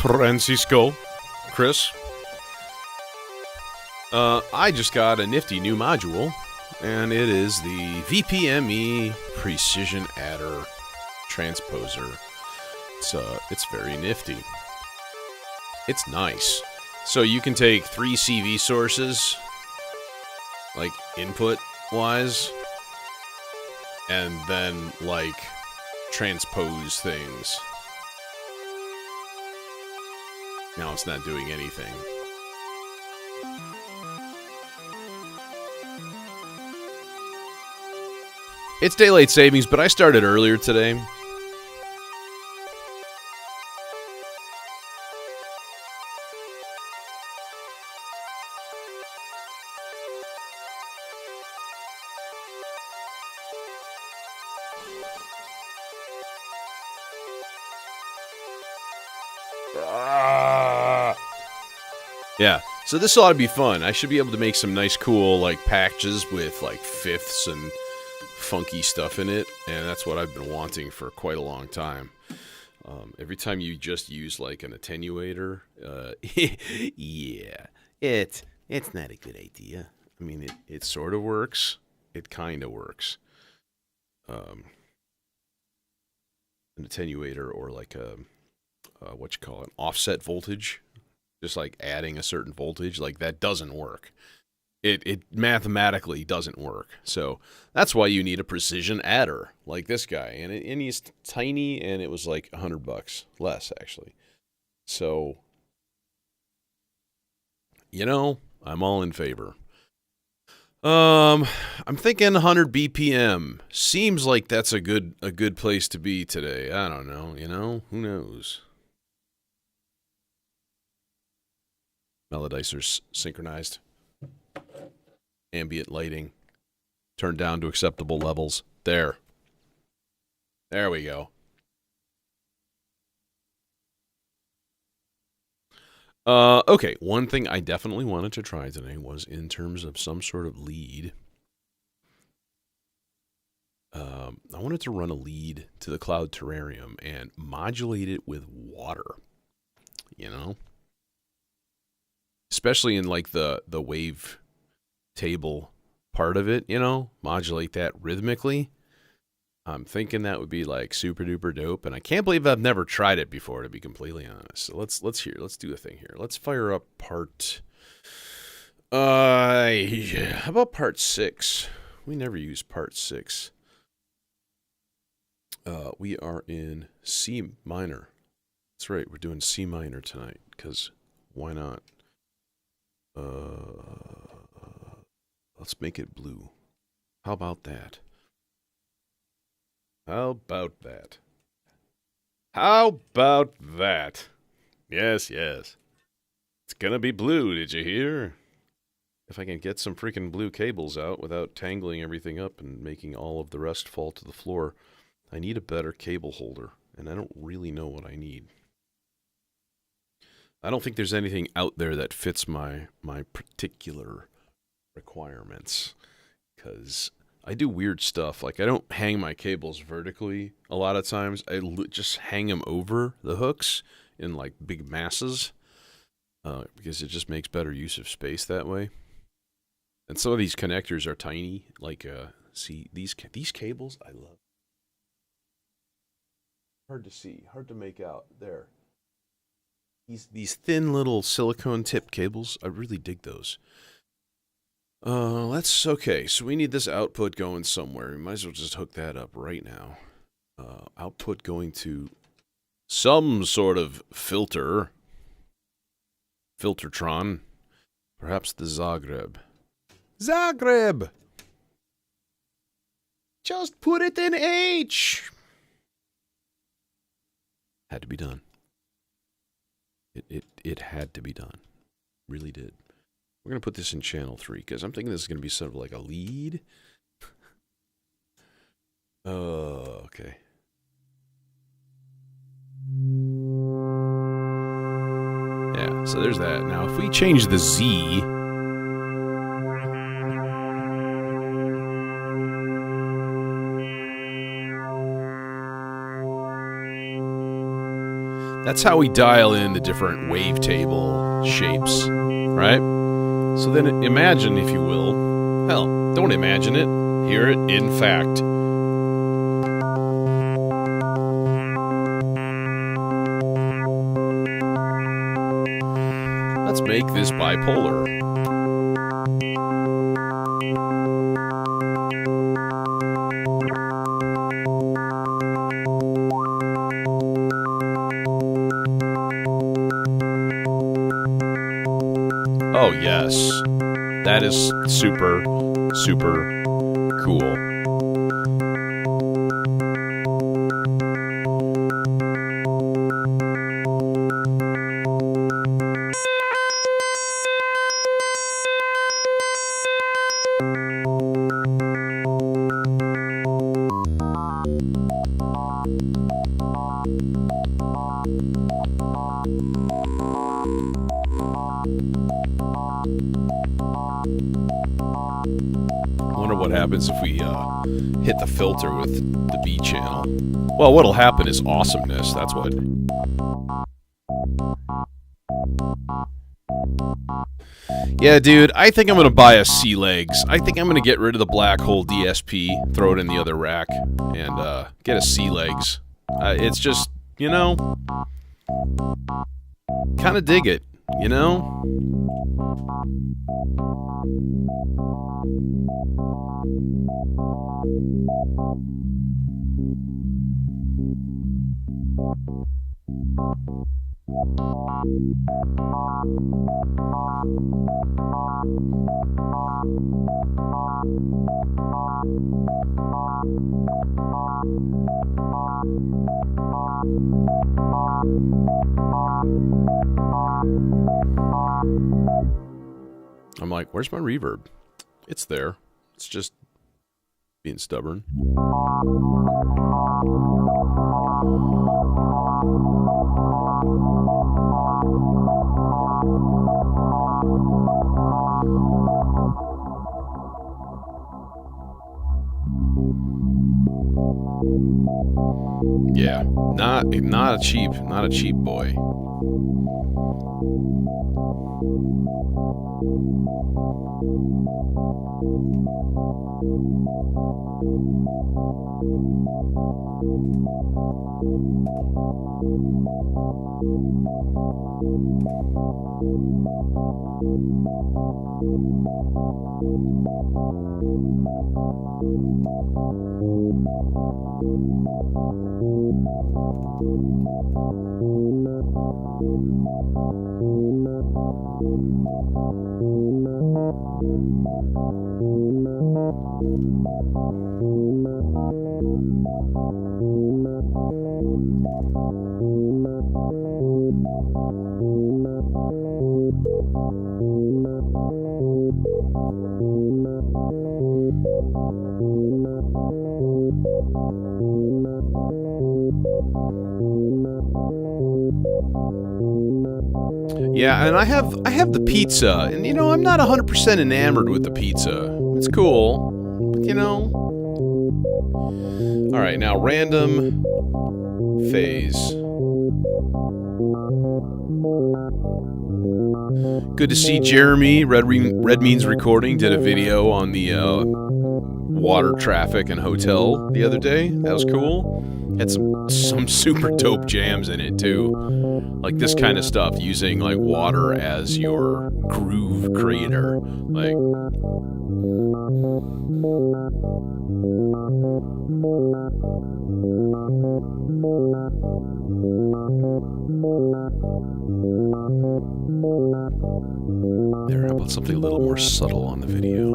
Francisco, Chris. I just got a nifty new module, and it is the VPME Precision Adder Transposer. It's very nifty. It's nice. So you can take 3 CV sources, like input-wise, and then, like, transpose things. Now it's not doing anything. It's daylight savings, but I started earlier today. Yeah, so this ought to be fun. I should be able to make some nice, cool, like, patches with, like, fifths and funky stuff in it, and that's what I've been wanting for quite a long time. Every time you just use, like, an attenuator, yeah, it's not a good idea. I mean, it sort of works. It kind of works. An attenuator or, like, what you call it, offset voltage. Just like adding a certain voltage, like that doesn't work. It mathematically doesn't work. So that's why you need a precision adder like this guy. And he's tiny, and it was like $100 less actually. So, you know, I'm all in favor. I'm thinking 100 BPM. Seems like that's a good place to be today. I don't know, who knows? Melodizers synchronized. Ambient lighting turned down to acceptable levels. There we go. Okay, one thing I definitely wanted to try today was in terms of some sort of lead. I wanted to run a lead to the Cloud Terrarium and modulate it with water. Especially in like the wave table part of it, modulate that rhythmically. I'm thinking that would be like super duper dope, and I can't believe I've never tried it before, to be completely honest. So let's do a thing here. Let's fire up part. How about part 6? We never use part 6. We are in C minor. That's right, we're doing C minor tonight, because why not? Let's make it blue. How about that? How about that? How about that? Yes. It's gonna be blue, did you hear? If I can get some freaking blue cables out without tangling everything up and making all of the rest fall to the floor, I need a better cable holder, and I don't really know what I need. I don't think there's anything out there that fits my particular requirements, because I do weird stuff. Like, I don't hang my cables vertically a lot of times. I just hang them over the hooks in like big masses, because it just makes better use of space that way. And some of these connectors are tiny. Like, see, these cables, I love. Hard to see, hard to make out. There. These thin little silicone tip cables, I really dig those. That's okay. So we need this output going somewhere. We might as well just hook that up right now. Output going to some sort of filter. Filtertron. Perhaps the Zagreb. Just put it in H! Had to be done. It had to be done. Really did. We're going to put this in channel 3, because I'm thinking this is going to be sort of like a lead. Oh, okay. Yeah, so there's that. Now, if we change the Z... That's how we dial in the different wavetable shapes, right? So then imagine, if you will, hell, don't imagine it, hear it in fact. Let's make this bipolar. Oh yes, that is super, super cool. What happens if we hit the filter with the B channel? Well, what'll happen is awesomeness. That's what. Yeah, dude, I think I'm gonna buy a C-Legs. I think I'm gonna get rid of the black hole DSP, throw it in the other rack, and get a C-Legs. It's just, you know, kind of dig it, you know? I'm like, where's my reverb? It's there. It's just being stubborn. Yeah, not a cheap boy. Yeah, and I have the pizza, and you know, I'm not 100% enamored with the pizza. It's cool, but you know. All right, now random phase. Good to see Jeremy. Red Means Recording did a video on the water traffic and hotel the other day. That was cool. Had some super dope jams in it too. Like this kind of stuff, using like water as your groove creator. Like there, how about something a little more subtle on the video?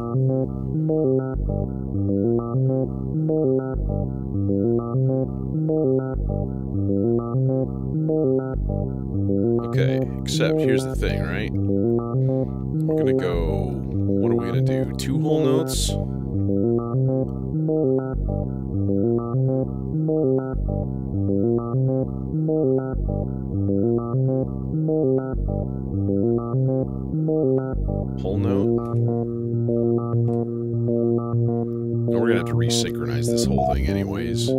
Okay, except here's the thing, right? We're gonna go, what are we gonna do? 2 whole notes? Whole note? No, we're gonna have to resynchronize this whole thing anyways.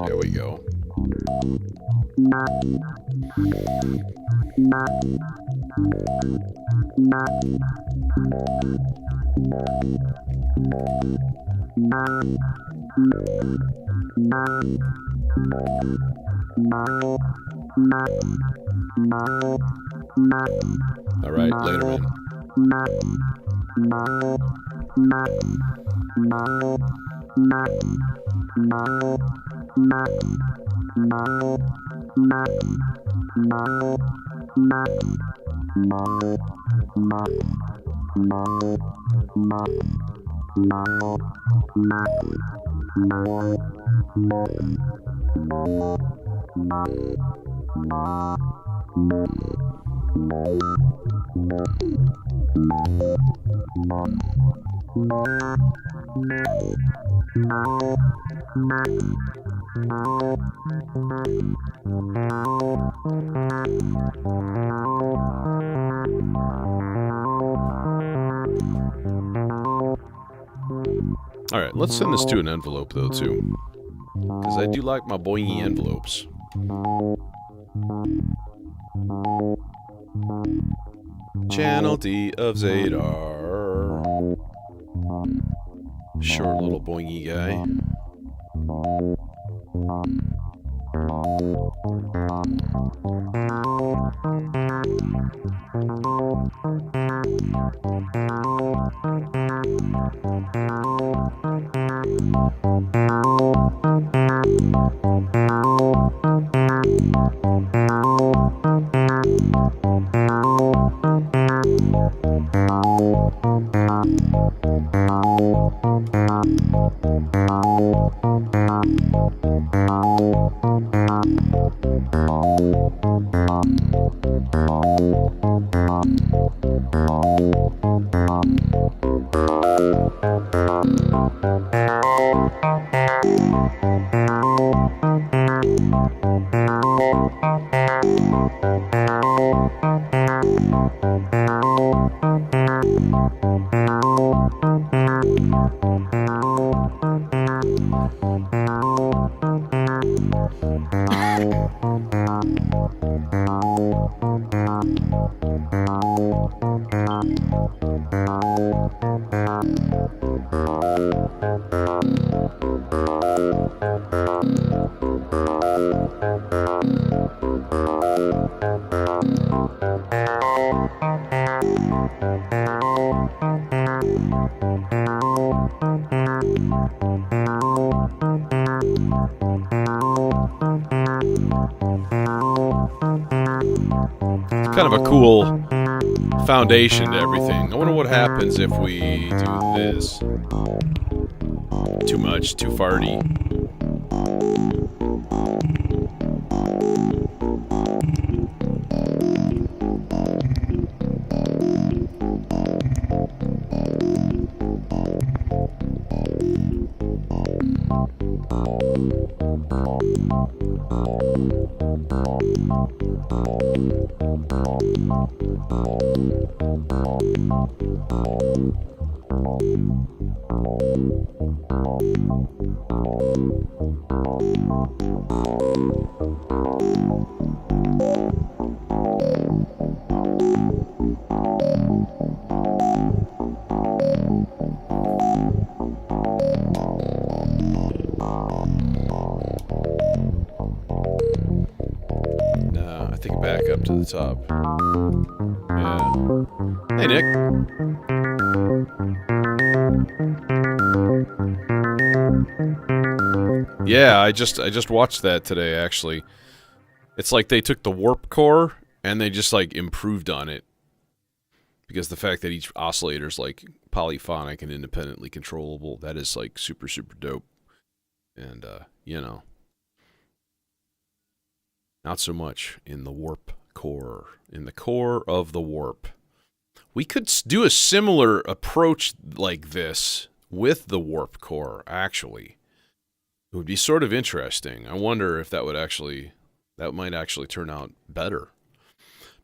There we go. All right, later, man. All right, let's send this to an envelope, though, too. Because I do like my boingy envelopes. Channel D of Zadar. Short little boingy guy. Kind of a cool foundation to everything. I wonder what happens if we do this. Too much, too farty. Nah, I think back up to the top. Yeah. Hey, Nick. Yeah, I just watched that today, actually. It's like they took the warp core and they just like improved on it. Because the fact that each oscillator is like polyphonic and independently controllable, that is like super, super dope. And, you know, not so much in the warp core, in the core of the warp. We could do a similar approach like this with the warp core, actually. It would be sort of interesting. I wonder if that might actually turn out better.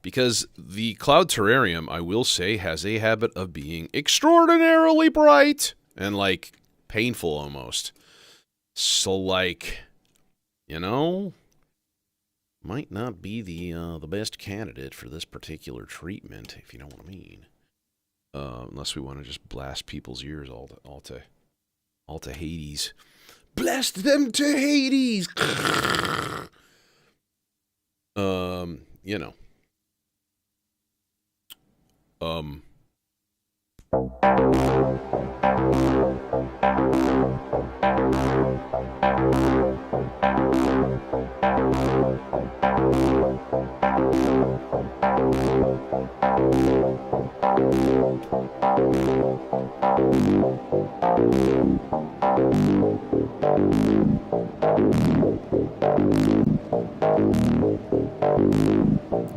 Because the Cloud Terrarium, I will say, has a habit of being extraordinarily bright and, like, painful almost. So, like, you know, might not be the best candidate for this particular treatment, if you know what I mean. Unless we want to just blast people's ears all to Hades. Blast them to Hades! You know.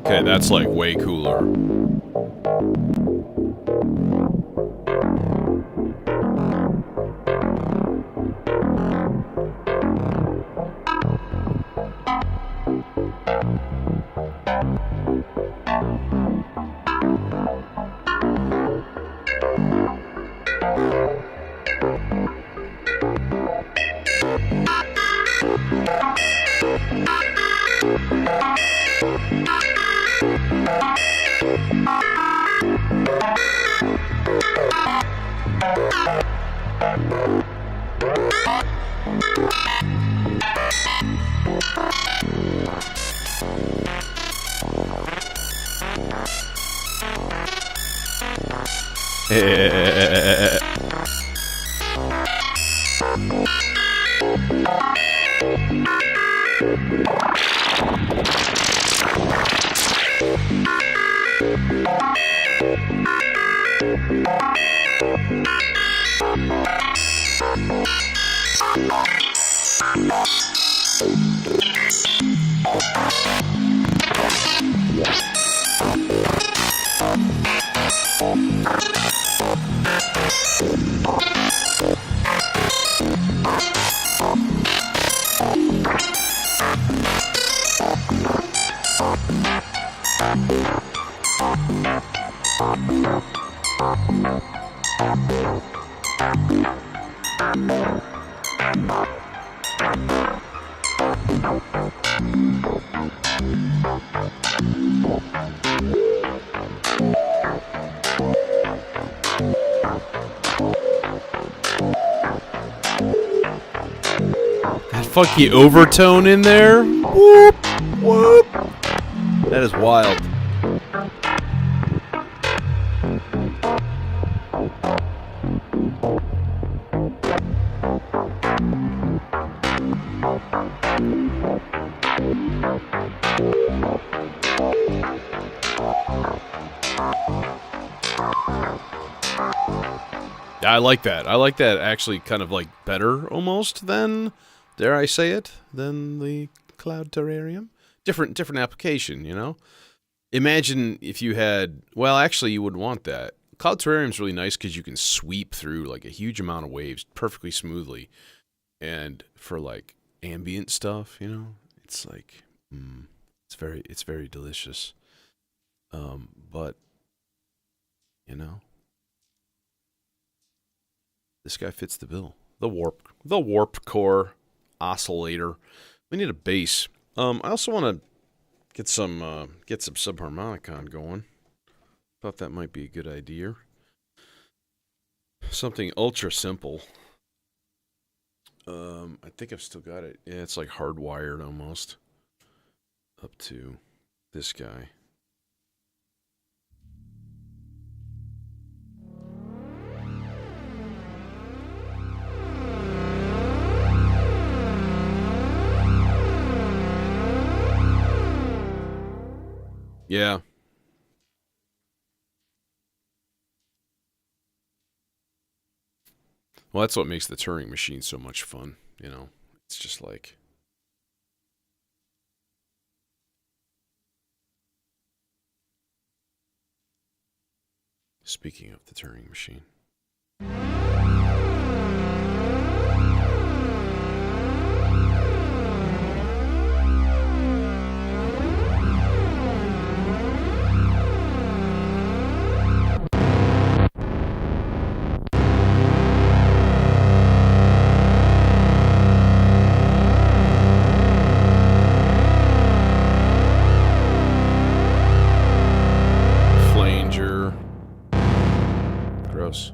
Okay, that's like way cooler. Funky overtone in there. Whoop, whoop. That is wild. I like that. I like that actually kind of like better almost than, dare I say it, than the Cloud Terrarium. Different application, you know? Imagine if you had, well, actually you wouldn't want that. Cloud Terrarium's really nice because you can sweep through like a huge amount of waves perfectly smoothly. And for like ambient stuff, you know, it's like, it's very delicious. But, you know, this guy fits the bill. The warp core oscillator. We need a bass. I also want to get some subharmonicon going. Thought that might be a good idea. Something ultra simple. I think I've still got it. Yeah, it's like hardwired almost up to this guy. Yeah. Well, that's what makes the Turing machine so much fun, you know. It's just like speaking of the Turing machine. Flanger. Gross.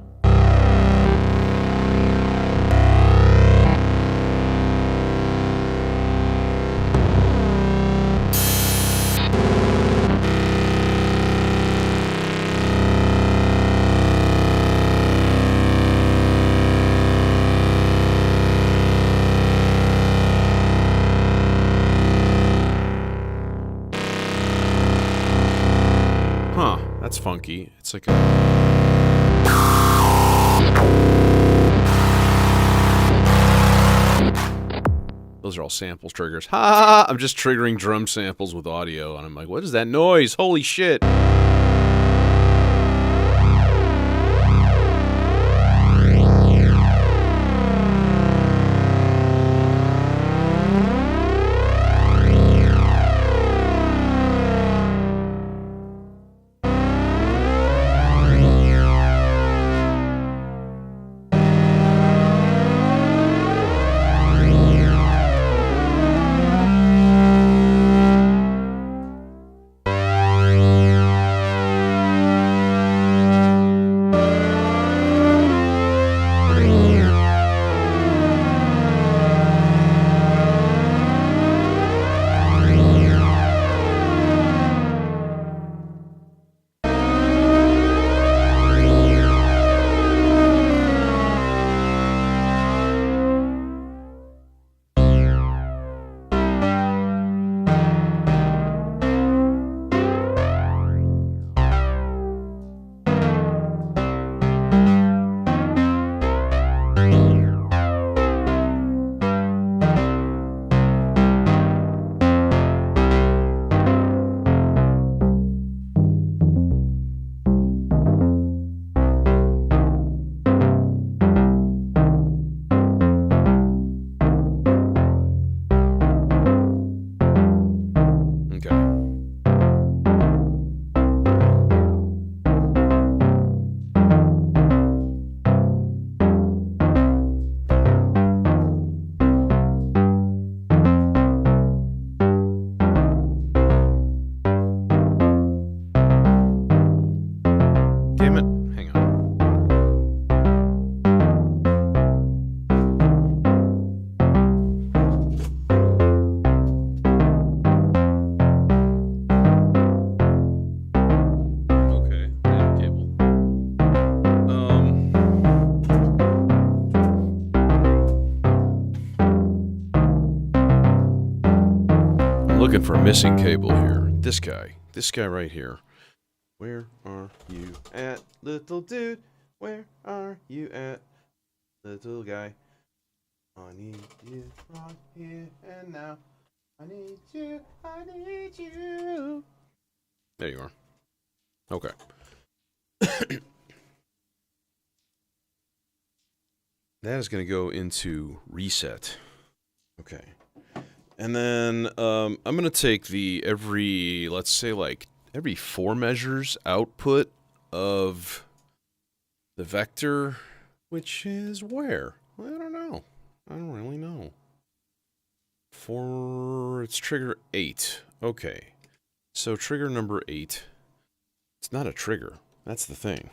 Huh, that's funky. It's like a... Those are all samples triggers. Ha! I'm just triggering drum samples with audio, and I'm like, what is that noise? Holy shit! Looking for a missing cable here. This guy right here. Where are you at, little dude? Where are you at, little guy? I need you right here and now. I need you, I need you. There you are. Okay. That is going to go into reset. Okay. And then I'm going to take the let's say like every 4 measures output of the vector, which is where? I don't know. I don't really know. It's trigger 8. Okay. So trigger number 8. It's not a trigger. That's the thing.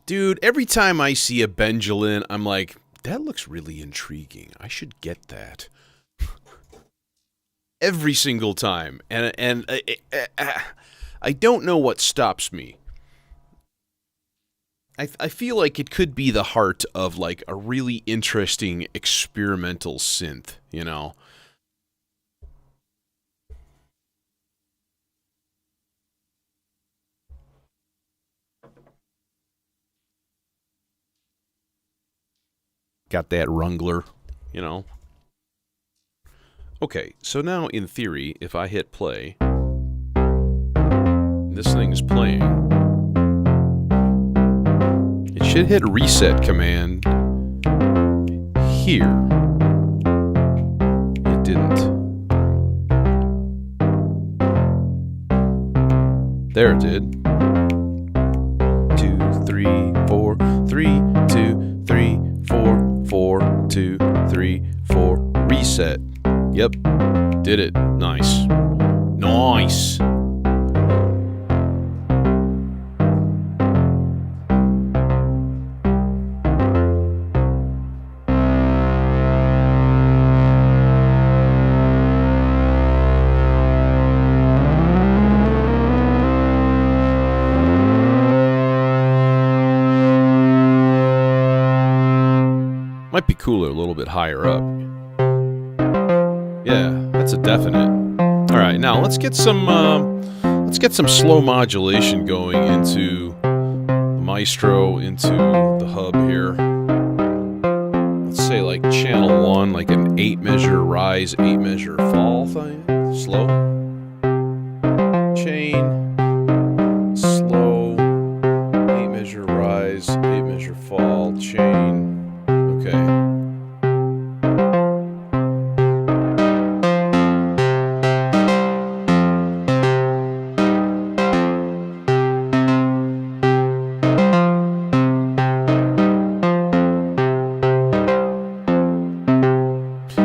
Dude, every time I see a Benjalin, I'm like, that looks really intriguing. I should get that. Every single time. And I don't know what stops me. I feel like it could be the heart of like a really interesting experimental synth, you know? got that rungler, you know. Okay, so now in theory, if I hit play, this thing is playing. It should hit reset command here. It didn't. There it did. 2, 3, 4, 3, 2, 3, 4, 4, 2, 3, 4. Reset. Yep. Did it. Nice. Nice. Might be cooler a little bit higher up. Yeah, that's a definite. All right, now let's get some slow modulation going into the Maestro, into the hub here. Let's say like channel 1, like an 8 measure rise, 8 measure fall thing. Slow. Chain. Slow. 8 measure rise, 8 measure fall, chain. Okay.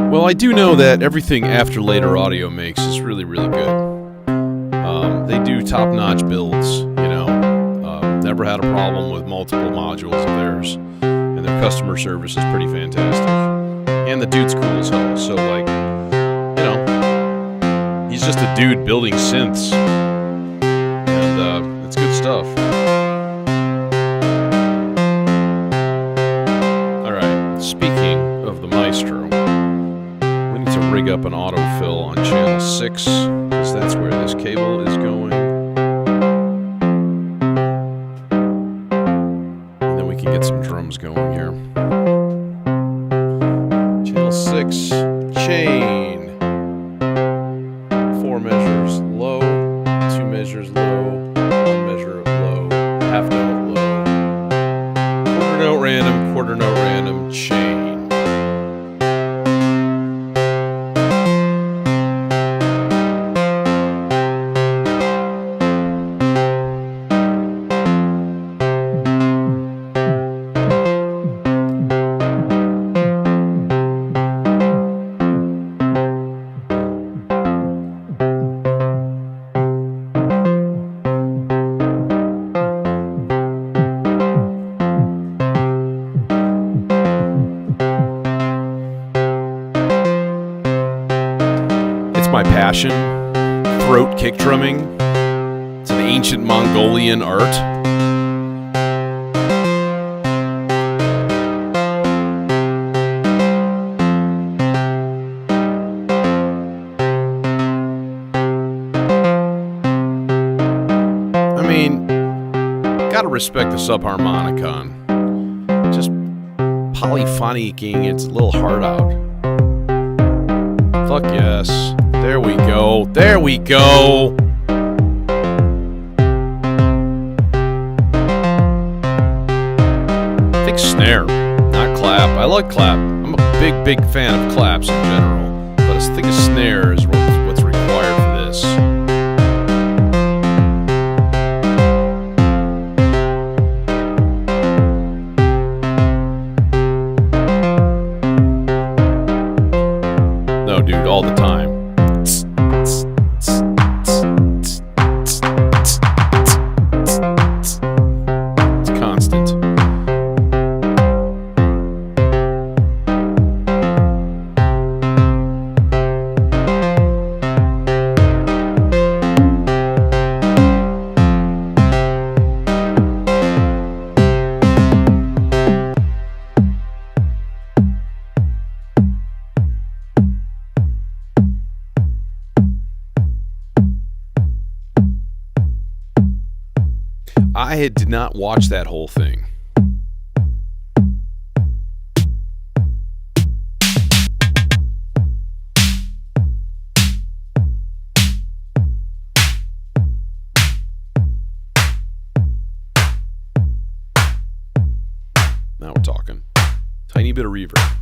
Well, I do know that everything After Later Audio makes is really, really good. They do top-notch builds, you know. Never had a problem with multiple modules of theirs. And their customer service is pretty fantastic. And the dude's cool as hell. So, like, you know, he's just a dude building synths. And it's good stuff. Alright, speaking of the Maestro, we need to rig up an autofill on channel 6, because that's where this cable is going. And then we can get some drums going here. Channel 6, chain. 4 measures low, 2 measures low, 1 measure low, half note low, quarter note random, chain. My passion, throat kick drumming. It's an ancient Mongolian art. I mean, gotta respect the subharmonicon. Just polyphonicking its little heart out. Fuck yes. There we go. There we go. I think snare, not clap. I like clap. I'm a big, big fan of claps in general. But I think a snare is what's required for this. No, dude, all the time. I did not watch that whole thing. talking. Tiny bit of reverb.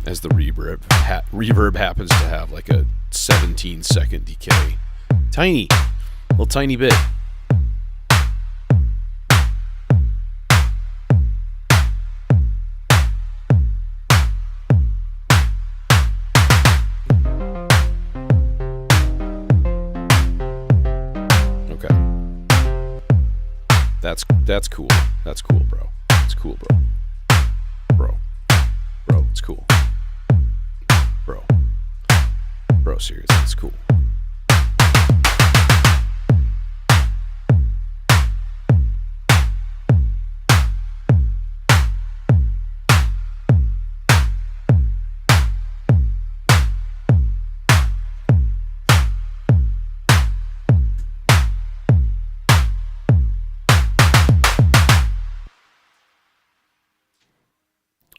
As the reverb happens to have like a 17-second decay. Tiny. Little tiny bit. That's cool. That's cool, bro. It's cool, bro. Bro, it's cool. Bro, seriously, it's cool.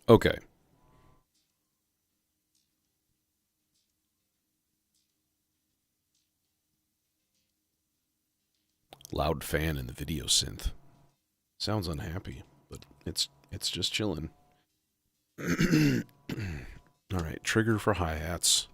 Okay. Loud fan in the video synth. Sounds unhappy, but it's just chilling. All right, trigger for hi-hats.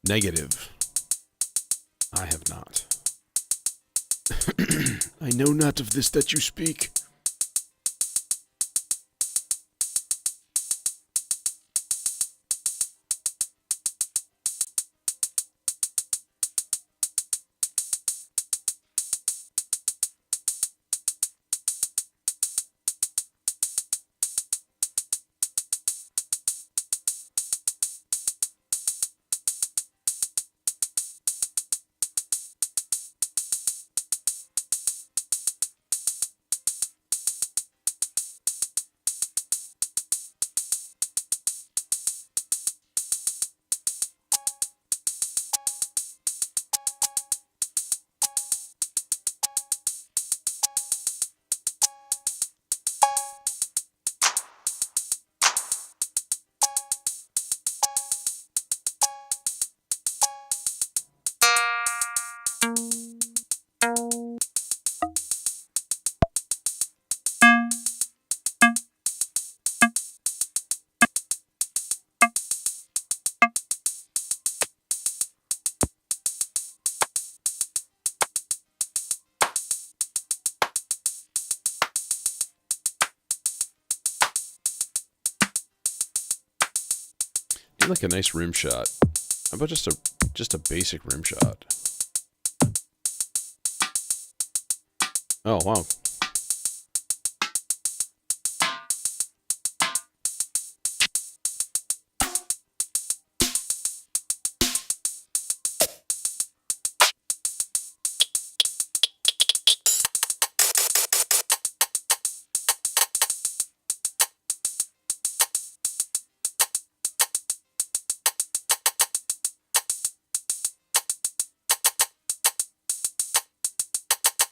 Negative. I have not. I know not of this that you speak. Like a nice rim shot. How about just a basic rim shot? Oh wow.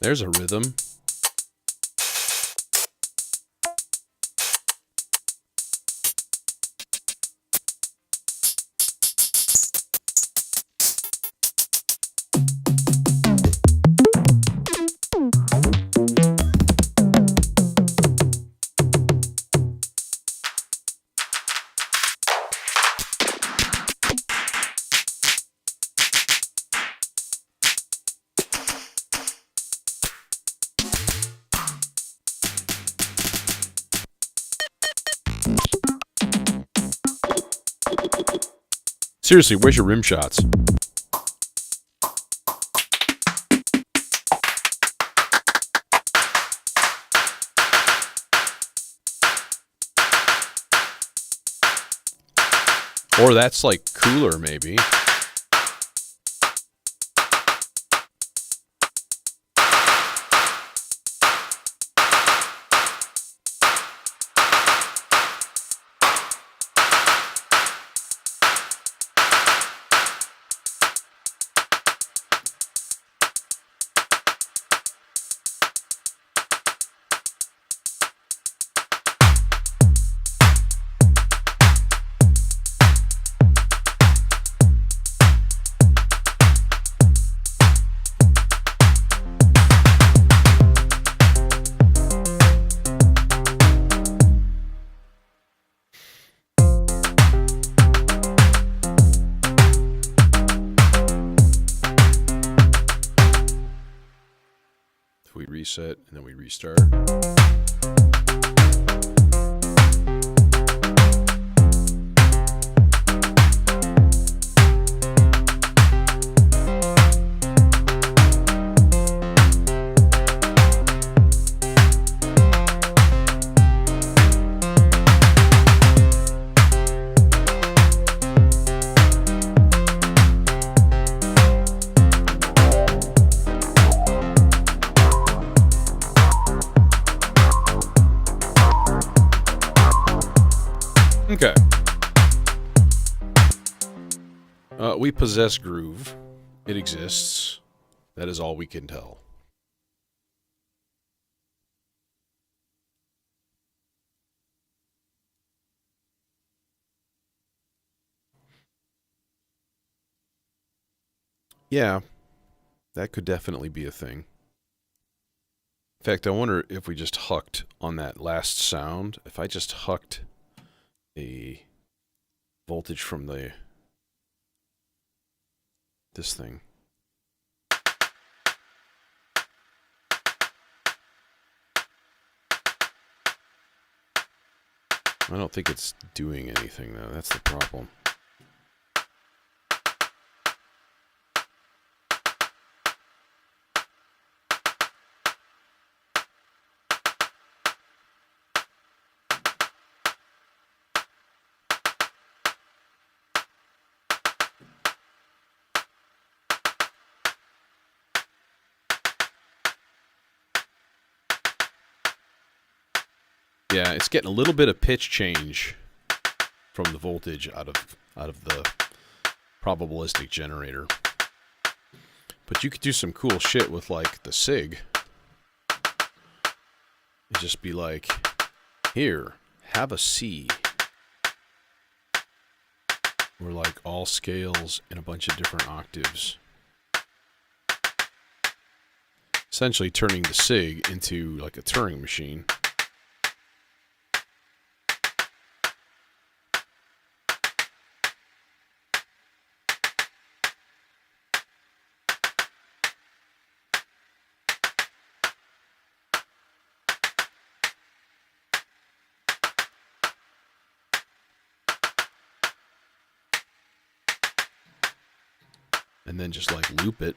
There's a rhythm. Seriously, where's your rim shots? Or that's like cooler, maybe. reset, and then we restart. Okay. We possess groove. It exists. That is all we can tell. Yeah, that could definitely be a thing. In fact, I wonder if we just hucked on that last sound, if I just hucked a voltage from this thing. I don't think it's doing anything though. That's the problem. Yeah, it's getting a little bit of pitch change from the voltage out of the probabilistic generator. But you could do some cool shit with like the SIG. It'd just be like, here, have a C. Or like all scales in a bunch of different octaves. Essentially turning the SIG into like a Turing machine. And then just like loop it.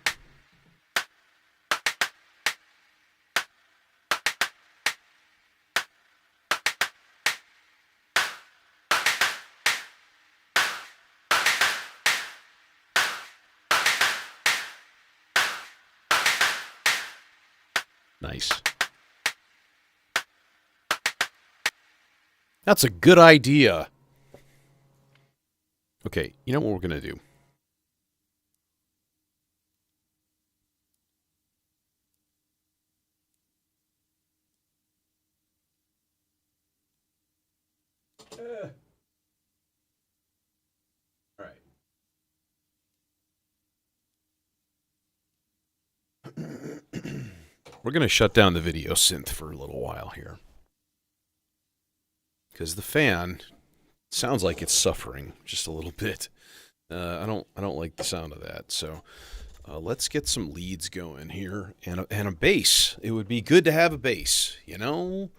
Nice. That's a good idea. Okay, you know what we're going to do? All right. We're going to shut down the video synth for a little while here. Because the fan sounds like it's suffering just a little bit. I don't like the sound of that. So let's get some leads going here and a bass. It would be good to have a bass, you know?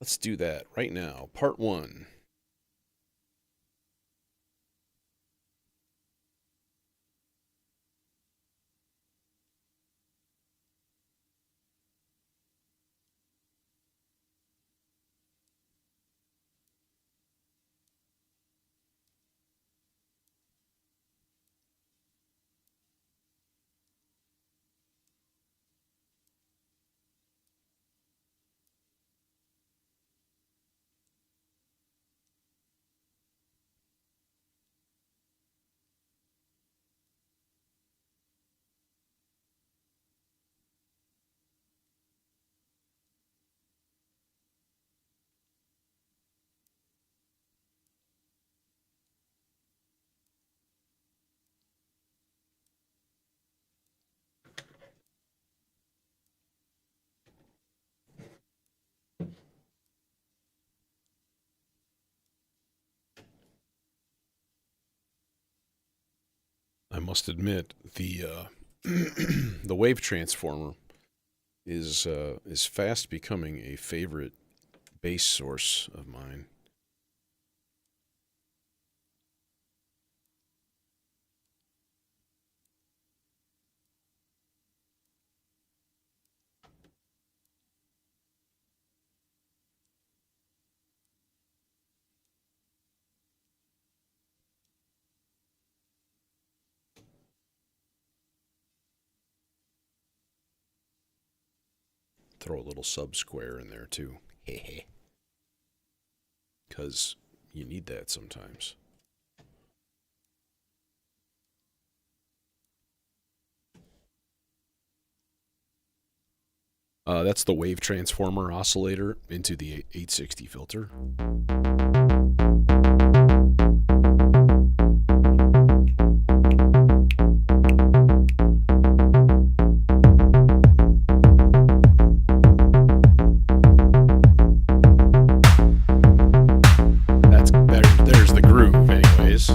Let's do that right now. Part 1. I must admit, the the wave transformer is fast becoming a favorite bass source of mine. Throw a little sub square in there too. Because you need that sometimes. That's the wave transformer oscillator into the 860 filter. That's better. There's the groove, anyways.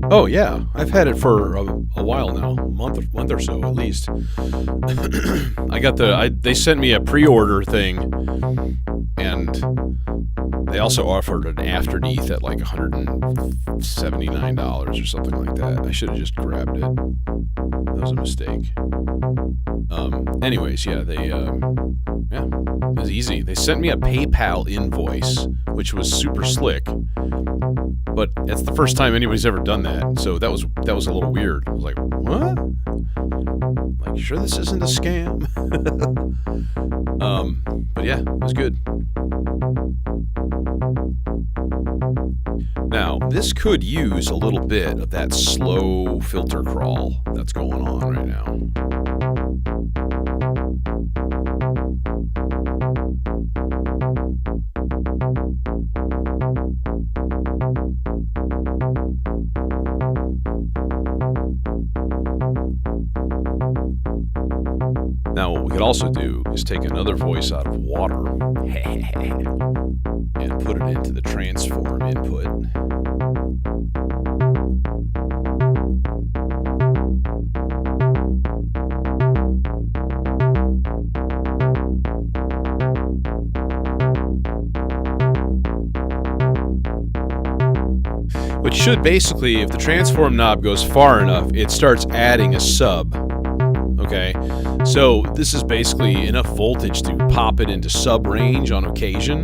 Oh yeah, I've had it for a while now, a month or so at least. I got they sent me a pre-order thing, and they also offered an afterneath at like $179 or something like that. I should have just grabbed it. That was a mistake. Anyways, yeah, it was easy. They sent me a PayPal invoice, which was super slick. But it's the first time anybody's ever done that, so that was a little weird. I was like, what? Like, you sure this isn't a scam? But yeah, it was good. Now, this could use a little bit of that slow filter crawl that's going on right now. Now, what we could also do is take another voice out of water and put it into the transform input. Which should basically, if the transform knob goes far enough, it starts adding a sub. Okay, so this is basically enough voltage to pop it into sub range on occasion.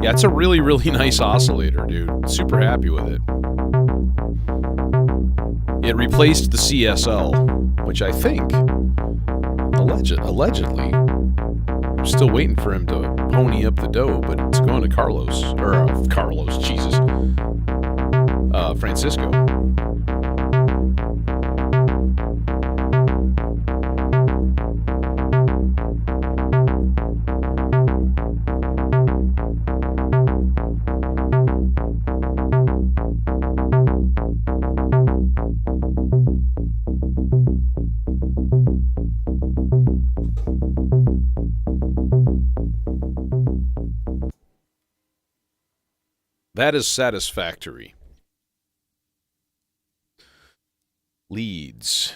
Yeah, it's a really, really nice oscillator, dude. Super happy with it. It replaced the CSL, which I think, allegedly, I'm still waiting for him to pony up the dough, but it's going to Francisco. That is satisfactory. Leads.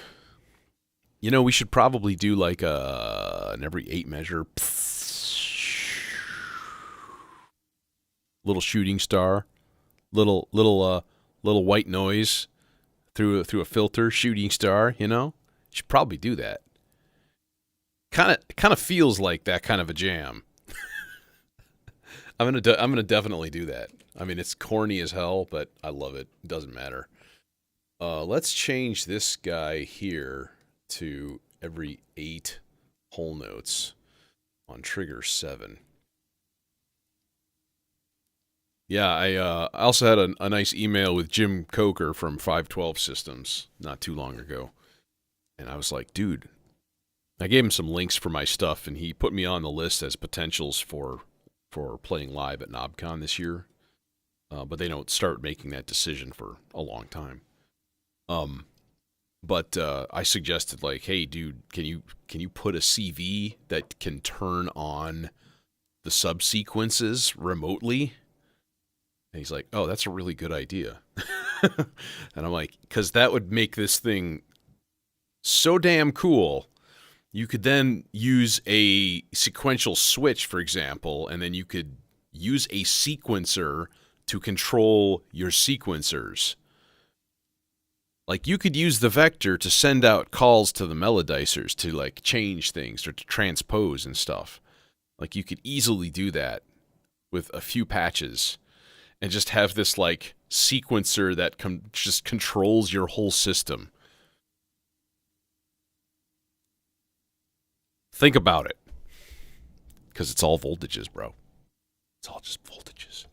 You know, we should probably do like an every 8 measure little shooting star, little white noise through a filter, shooting star. You know, should probably do that. Kind of feels like that kind of a jam. I'm gonna definitely do that. I mean, it's corny as hell, but I love it. It doesn't matter. Let's change this guy here to every 8 whole notes on trigger 7. Yeah, I also had a nice email with Jim Coker from 512 Systems not too long ago. And I was like, dude, I gave him some links for my stuff, and he put me on the list as potentials for playing live at KnobCon this year. But they don't start making that decision for a long time. But I suggested, like, hey, dude, can you put a CV that can turn on the subsequences remotely? And he's like, oh, that's a really good idea. And I'm like, because that would make this thing so damn cool. You could then use a sequential switch, for example, and then you could use a sequencer to control your sequencers. Like, you could use the vector to send out calls to the melodicers to, like, change things or to transpose and stuff. Like, you could easily do that with a few patches and just have this, like, sequencer that just controls your whole system. Think about it. Because it's all voltages, bro. It's all just voltages.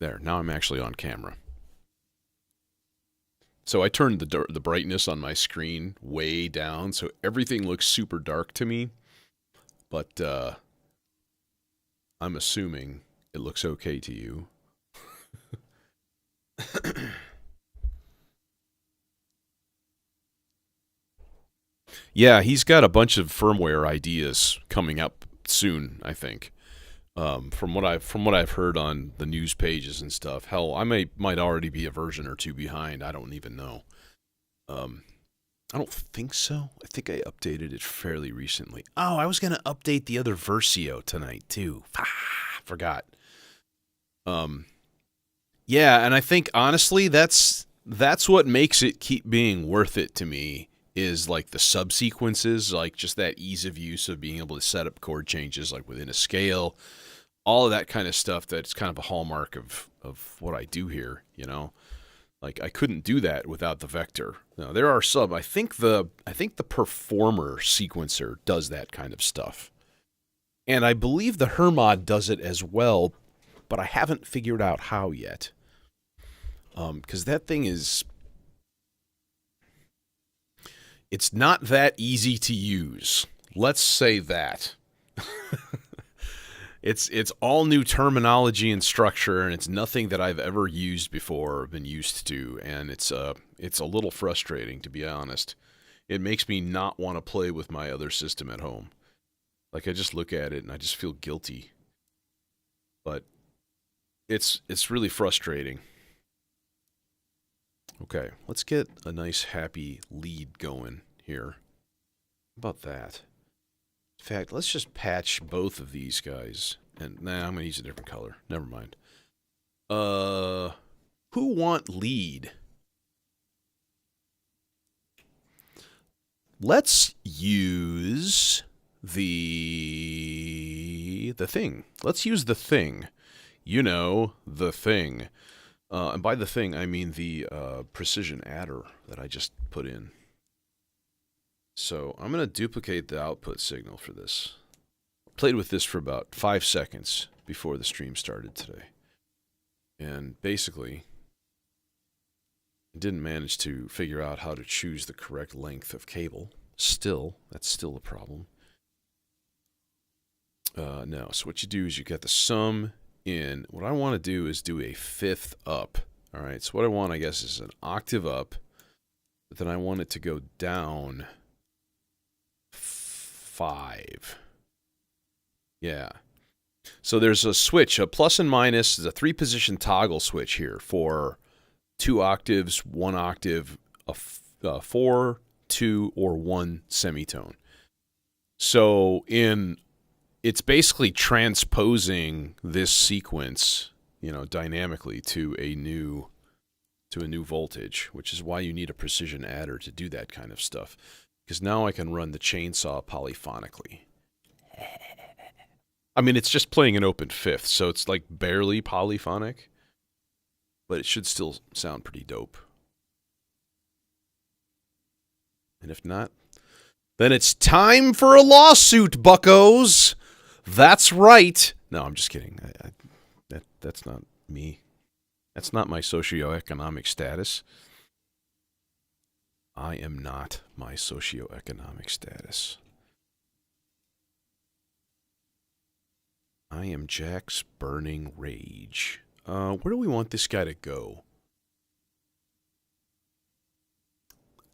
There, now I'm actually on camera. So I turned the brightness on my screen way down, so everything looks super dark to me. But I'm assuming it looks okay to you. Yeah, he's got a bunch of firmware ideas coming up soon, I think. From what I've heard on the news pages and stuff. Hell, I might already be a version or two behind. I don't even know. I don't think so. I think I updated it fairly recently. Oh, I was gonna update the other Versio tonight too. Forgot. Yeah, and I think honestly that's what makes it keep being worth it to me. Is like the subsequences, like just that ease of use of being able to set up chord changes like within a scale, all of that kind of stuff. That's kind of a hallmark of what I do here, you know. Like I couldn't do that without the vector. Now there are some. I think the Performer sequencer does that kind of stuff, and I believe the Hermod does it as well, but I haven't figured out how yet. Because that thing is. It's not that easy to use. Let's say that. It's all new terminology and structure, and it's nothing that I've ever used before or been used to, and it's a little frustrating, to be honest. It makes me not want to play with my other system at home. Like, I just look at it and I just feel guilty. But it's really frustrating. Okay, let's get a nice happy lead going here. How about that? In fact, let's just patch both of these guys. And nah, I'm gonna use a different color. Never mind. Who want lead? Let's use the thing. Let's use the thing. You know, the thing. And by the thing, I mean the precision adder that I just put in. So I'm going to duplicate the output signal for this. Played with this for about 5 seconds before the stream started today. And basically, I didn't manage to figure out how to choose the correct length of cable. That's still a problem. No, so what you do is you get the sum in. What I want to do is do a fifth up. All right, so what I want, I guess, is an octave up, but then I want it to go down 5. Yeah. So there's a switch, a plus and minus, is a 3-position toggle switch here for 2 octaves, 1 octave, a 4, 2, or 1 semitone. So it's basically transposing this sequence, dynamically to a new voltage, which is why you need a precision adder to do that kind of stuff. Because now I can run the chainsaw polyphonically. I mean, it's just playing an open fifth, so it's like barely polyphonic, but it should still sound pretty dope. And if not, then it's time for a lawsuit, buckos. That's right. No, I'm just kidding. That's not me. That's not my socioeconomic status. I am not my socioeconomic status. I am Jack's burning rage. Where do we want this guy to go?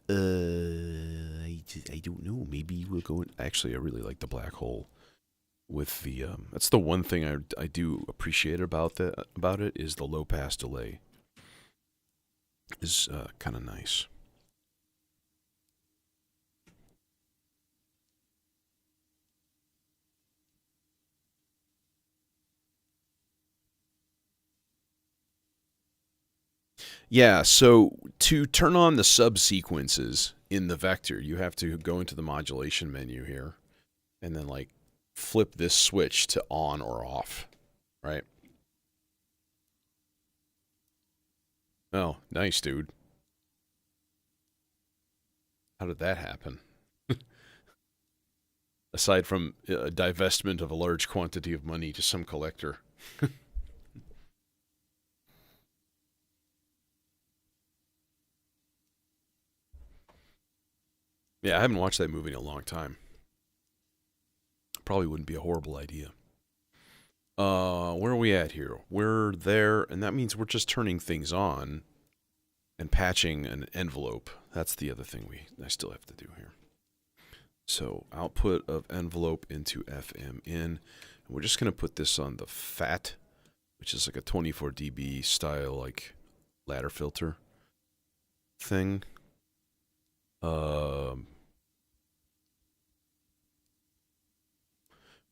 I don't know. Maybe we'll go in. Actually, I really like the black hole. With the that's the one thing I do appreciate about it is the low pass delay. Is kind of nice. Yeah, so to turn on the subsequences in the vector, you have to go into the modulation menu here and then like flip this switch to on or off, right? Oh, nice, dude. How did that happen? Aside from a divestment of a large quantity of money to some collector. Yeah, I haven't watched that movie in a long time. Probably wouldn't be a horrible idea. Where are we at here? We're there, and that means we're just turning things on and patching an envelope. That's the other thing I still have to do here. So output of envelope into FM in. And we're just going to put this on the FAT, which is like a 24 dB style like ladder filter thing.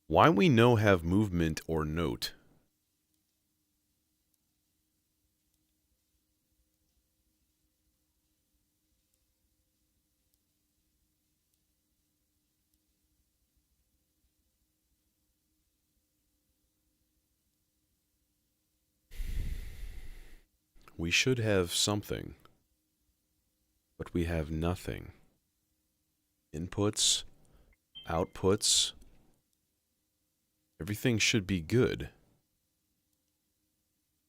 Why we no have movement or note? We should have something, but we have nothing. Inputs, outputs, everything should be good.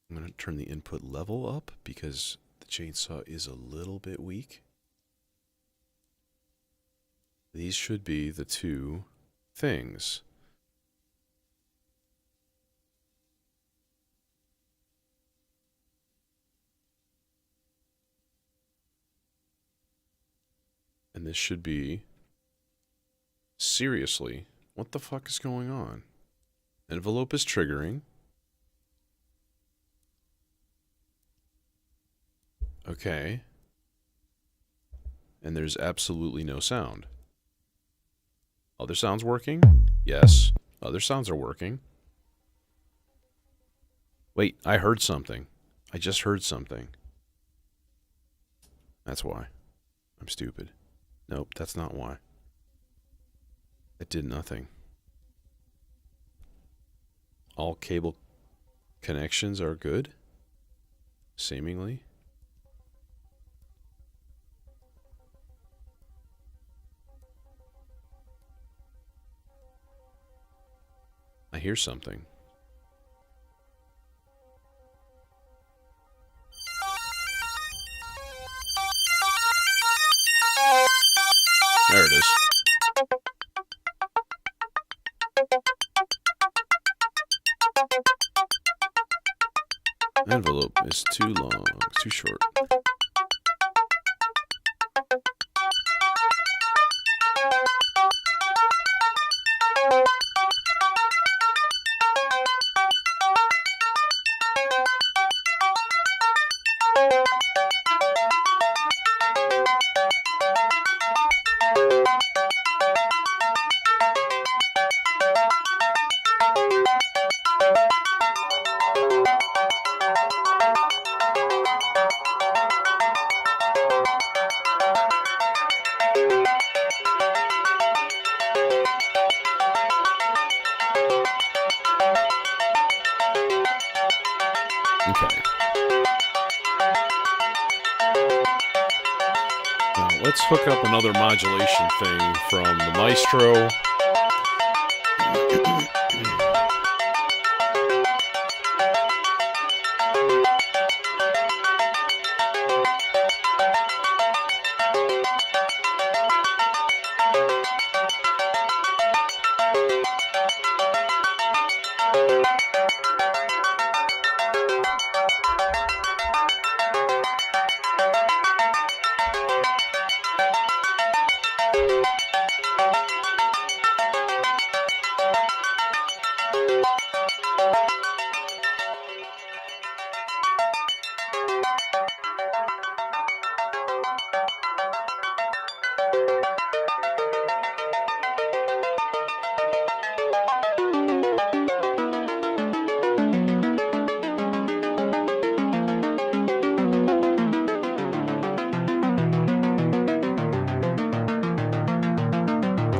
I'm going to turn the input level up because the chainsaw is a little bit weak. These should be the two things. And this should be... Seriously, what the fuck is going on? Envelope is triggering. Okay. And there's absolutely no sound. Other sounds working? Yes. Other sounds are working. Wait, I heard something. I just heard something. That's why. I'm stupid. Nope, that's not why. It did nothing. All cable connections are good? Seemingly. I hear something. There it is. Envelope is too long, too short. Okay. Now let's hook up another modulation thing from the Maestro.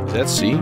Is that C?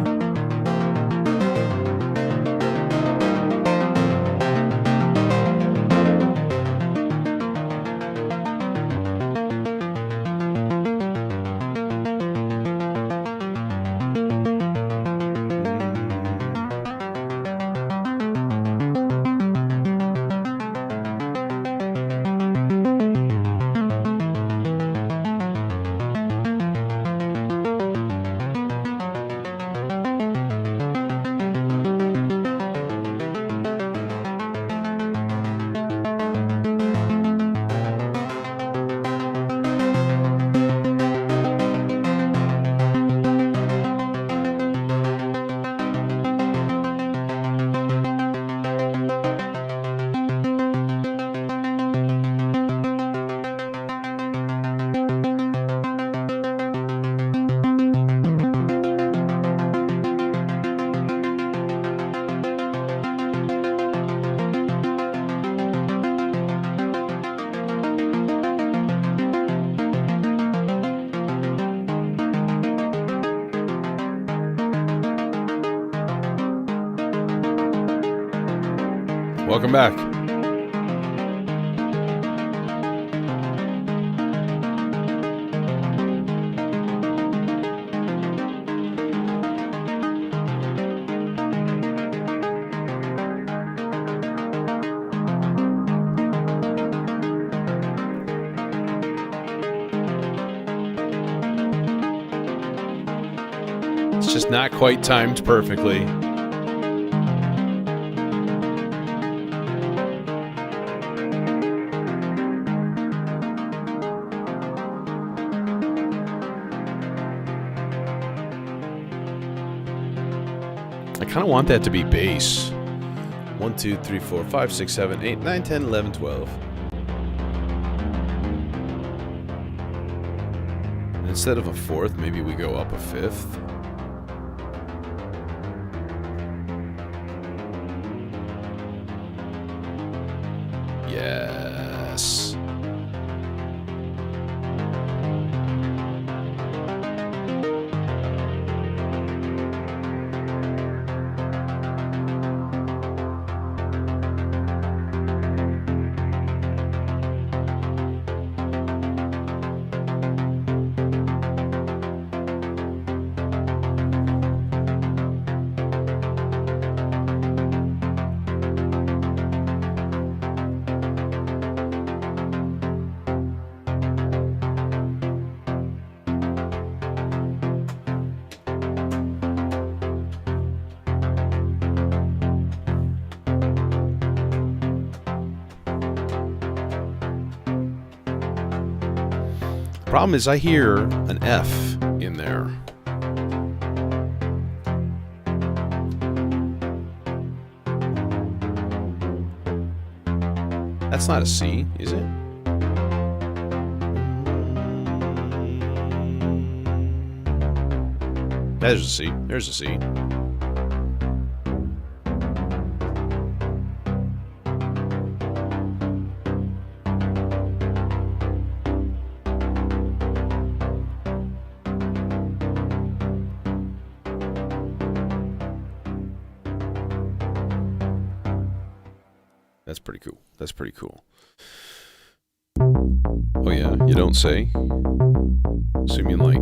Welcome back. It's just not quite timed perfectly. I kind of want that to be bass. 1, 2, 3, 4, 5, 6, 7, 8, 9, 10, 11, 12. And instead of a fourth, maybe we go up a fifth. Yes. Problem is I hear an F in there. That's not a C, is it? There's a C. There's a C. That's pretty cool. That's pretty cool. Oh yeah, you don't say? Assuming like...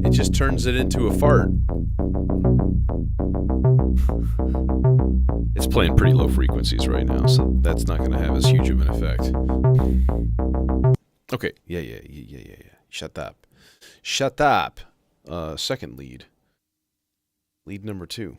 It just turns it into a fart. It's playing pretty low frequencies right now, so that's not going to have as huge of an effect. Okay, yeah. Shut up. Shut up. Second lead. Lead number 2.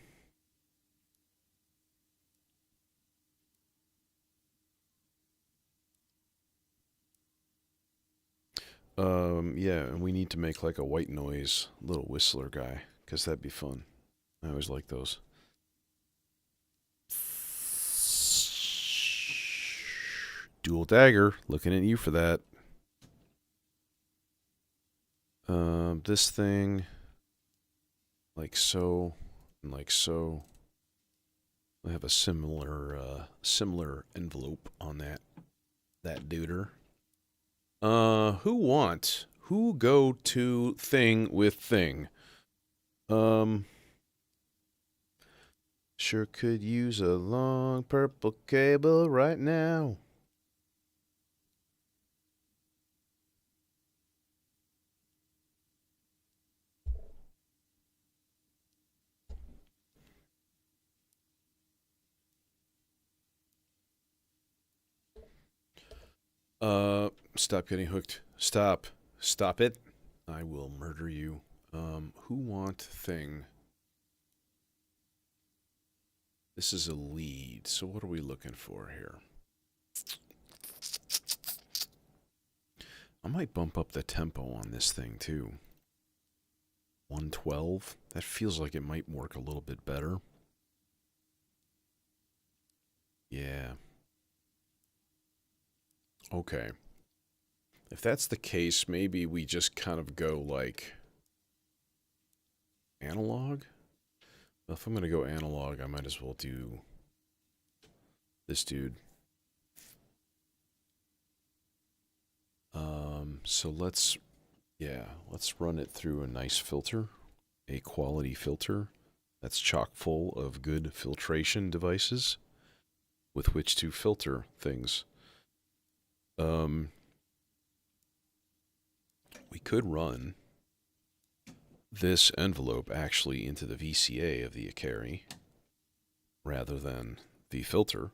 Yeah, and we need to make like a white noise little whistler guy, because that'd be fun. I always like those. Dual dagger, looking at you for that. This thing, like so, and like so. I have a similar envelope on that duder. Who go to thing with thing? Sure could use a long purple cable right now. Stop getting hooked. Stop it. I will murder you. Who want thing? This is a lead, so what are we looking for here? I might bump up the tempo on this thing too. 112? That feels like it might work a little bit better. Yeah. Okay. If that's the case, maybe we just kind of go like analog? Well, if I'm going to go analog, I might as well do this dude. So let's run it through a nice filter, a quality filter that's chock full of good filtration devices with which to filter things. We could run this envelope actually into the VCA of the Akari rather than the filter,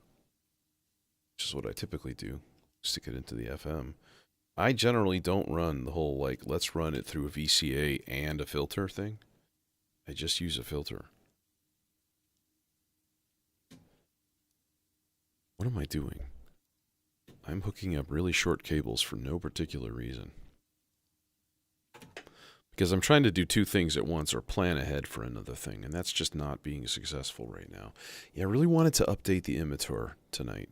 which is what I typically do. Stick it into the FM. I generally don't run the whole, like, let's run it through a VCA and a filter thing. I just use a filter. What am I doing? I'm hooking up really short cables for no particular reason. Because I'm trying to do two things at once or plan ahead for another thing, and that's just not being successful right now. Yeah, I really wanted to update the Imitor tonight,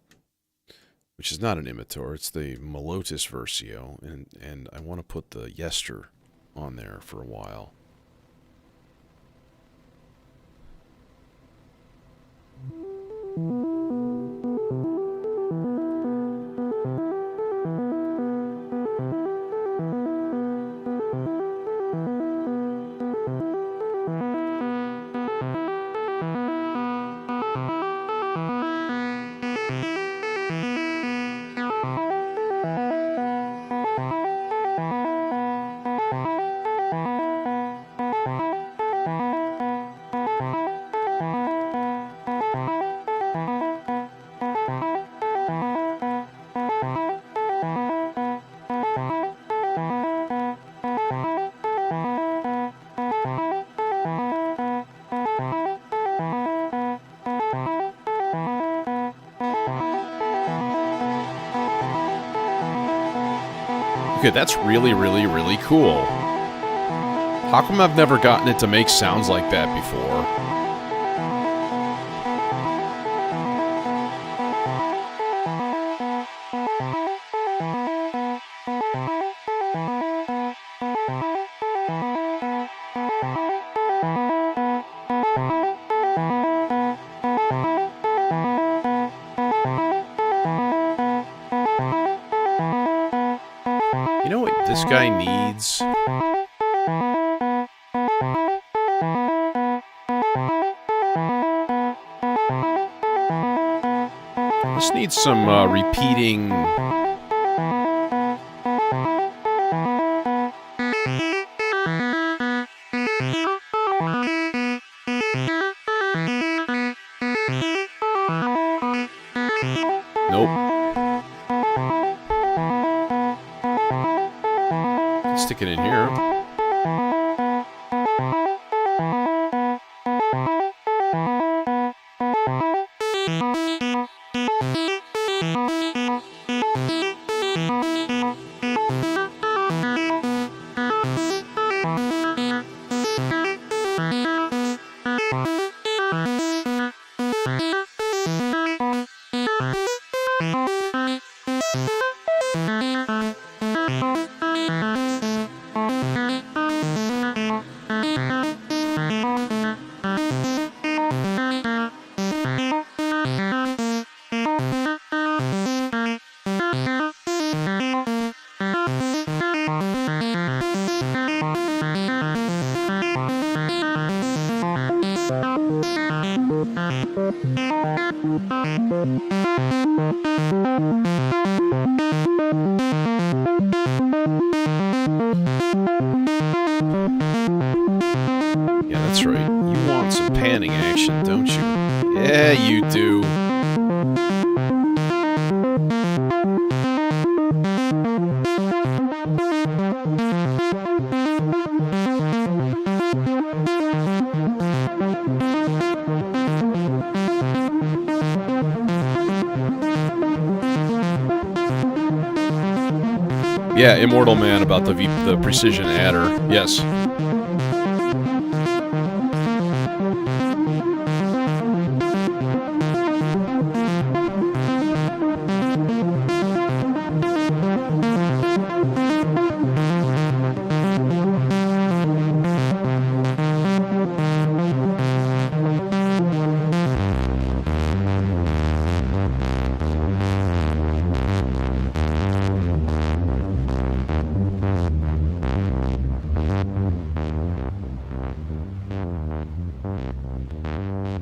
which is not an Imitor, it's the Melotus Versio, and I want to put the Yester on there for a while. Okay, that's really, really, really cool. How come I've never gotten it to make sounds like that before? You know what this guy needs? This needs some repeating. stick it in here. Yeah, that's right. You want some panning action, don't you? Yeah, you do. Yeah, Immortal Man about the precision adder. Yes.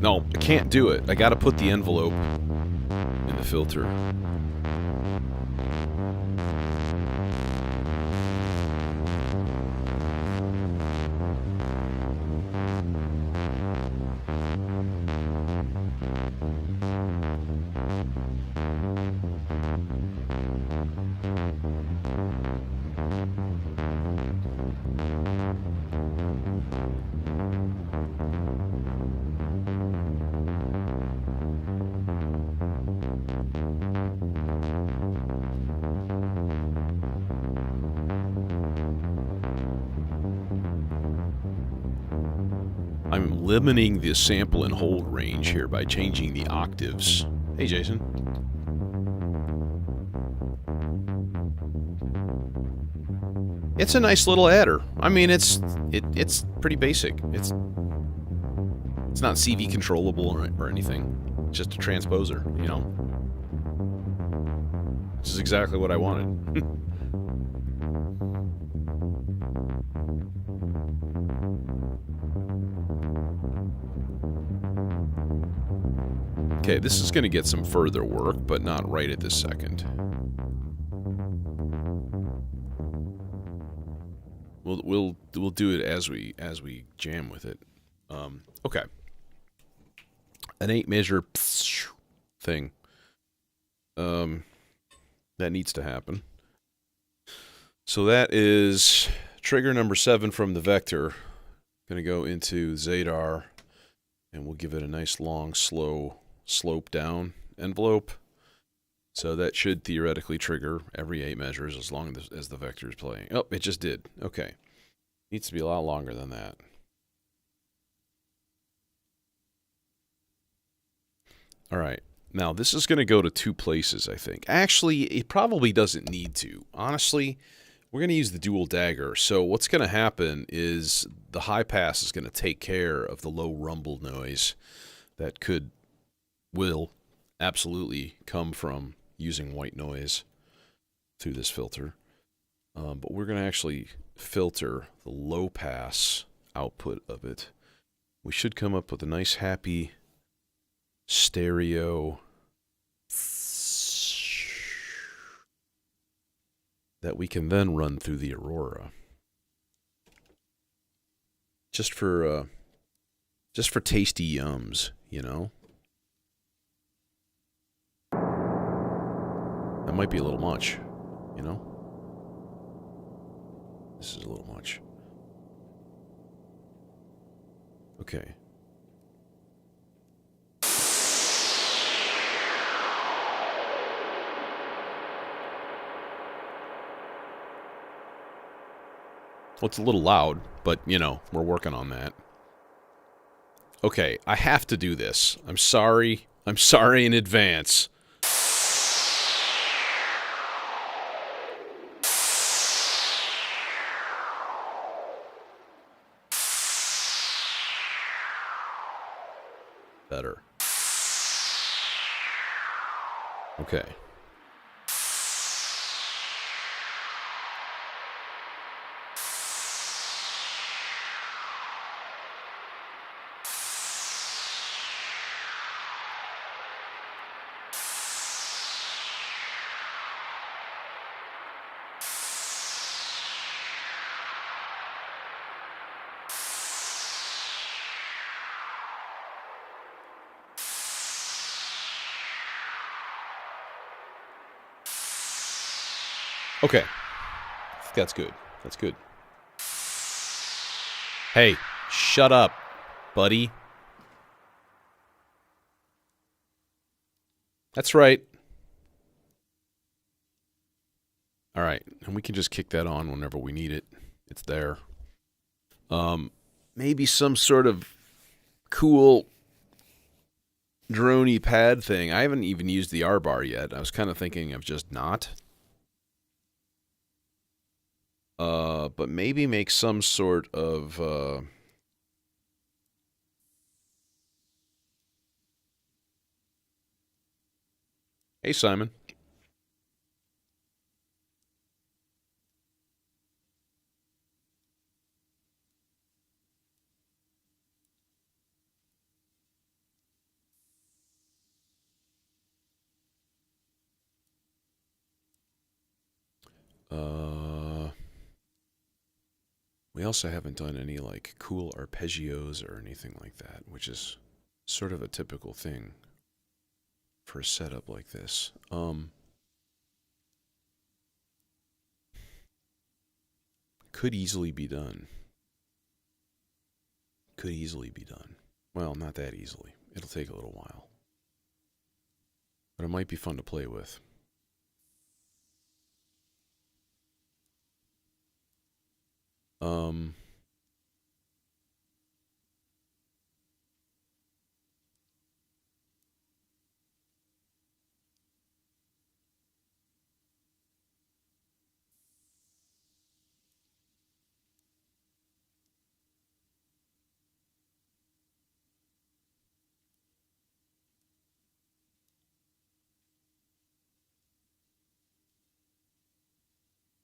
No, I can't do it. I gotta put the envelope in the filter. I'm limiting the sample and hold range here by changing the octaves. Hey, Jason. It's a nice little adder. I mean, it's pretty basic. It's not CV controllable or anything. It's just a transposer, you know. This is exactly what I wanted. Okay, this is going to get some further work, but not right at this second. We'll do it as we jam with it. Okay. An 8-measure thing. That needs to happen. So that is trigger number 7 from the vector. Going to go into Zadar, and we'll give it a nice long, slow slope down envelope. So that should theoretically trigger every 8 measures as long as the vector is playing. Oh, it just did. Okay. Needs to be a lot longer than that. All right. Now, this is going to go to 2 places, I think. Actually, it probably doesn't need to. Honestly, we're going to use the dual dagger. So what's going to happen is the high pass is going to take care of the low rumble noise that will absolutely come from using white noise through this filter. But we're going to actually filter the low pass output of it. We should come up with a nice happy stereo that we can then run through the Aurora. Just for tasty yums, you know? That might be a little much, you know? This is a little much. Okay. Well, it's a little loud, but, you know, we're working on that. Okay, I have to do this. I'm sorry. I'm sorry in advance. Better. Okay. Okay. That's good. That's good. Hey, shut up, buddy. That's right. All right, and we can just kick that on whenever we need it. It's there. Maybe some sort of cool droney pad thing. I haven't even used the R bar yet. I was kind of thinking of just not. But maybe make some sort of Hey, Simon. We also haven't done any like cool arpeggios or anything like that, which is sort of a typical thing for a setup like this. Could easily be done. Could easily be done. Well, not that easily. It'll take a little while. But it might be fun to play with. Um,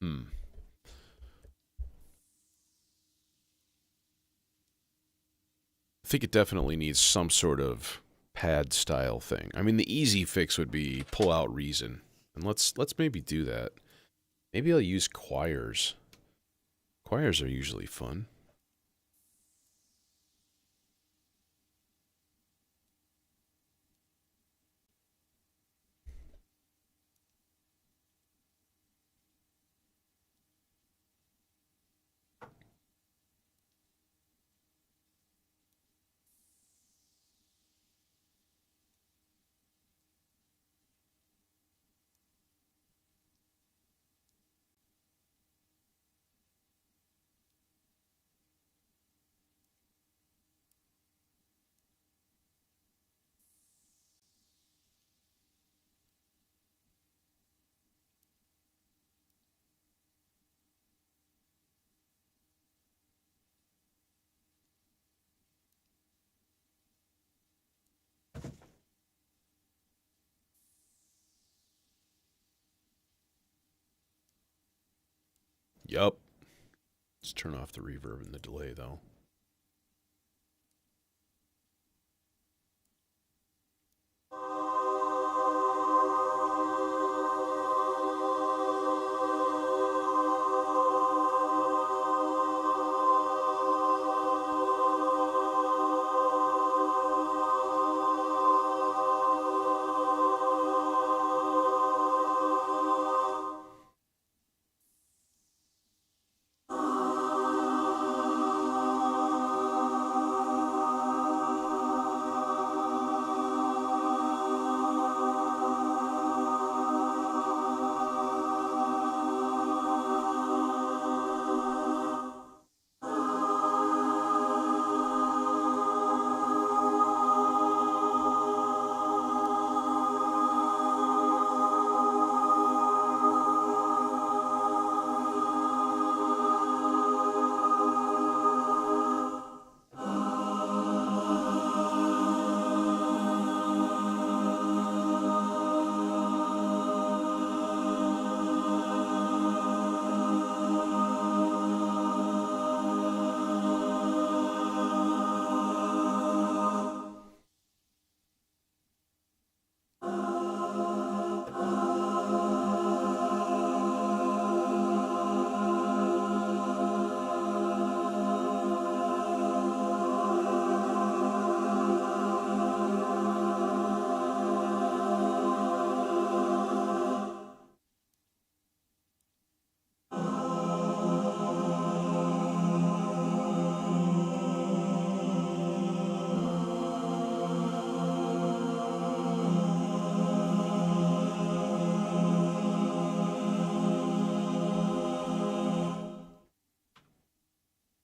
hmm. I think it definitely needs some sort of pad style thing. I mean, the easy fix would be pull out Reason, and let's maybe do that. Maybe I'll use choirs. Choirs are usually fun. Yup. Let's turn off the reverb and the delay, though.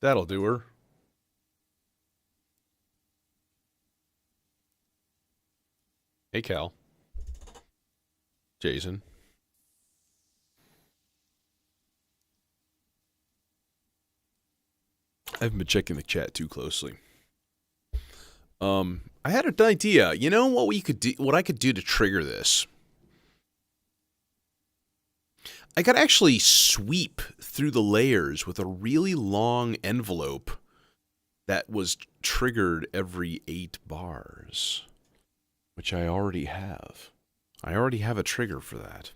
That'll do her. Hey, Cal. Jason. I haven't been checking the chat too closely. I had an idea. You know what we could do? What I could do to trigger this? I could actually sweep through the layers with a really long envelope that was triggered every 8 bars, which I already have. I already have a trigger for that.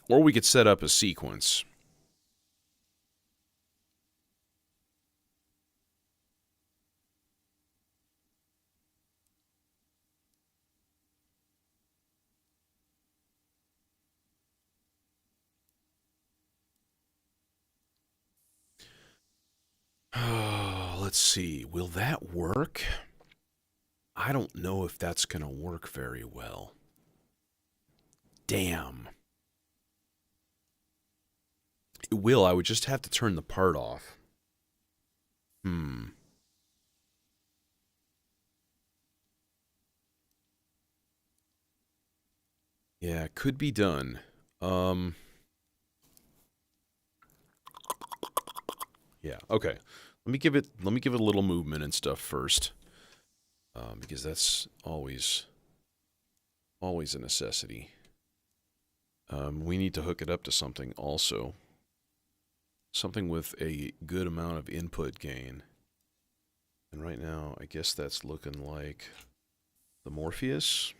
Or we could set up a sequence. Oh, let's see. Will that work? I don't know if that's going to work very well. Damn. It will. I would just have to turn the part off. Yeah, it could be done. Yeah, okay. Let me give it a little movement and stuff first. Because that's always a necessity. We need to hook it up to something also. Something with a good amount of input gain. And right now, I guess that's looking like the Morpheus.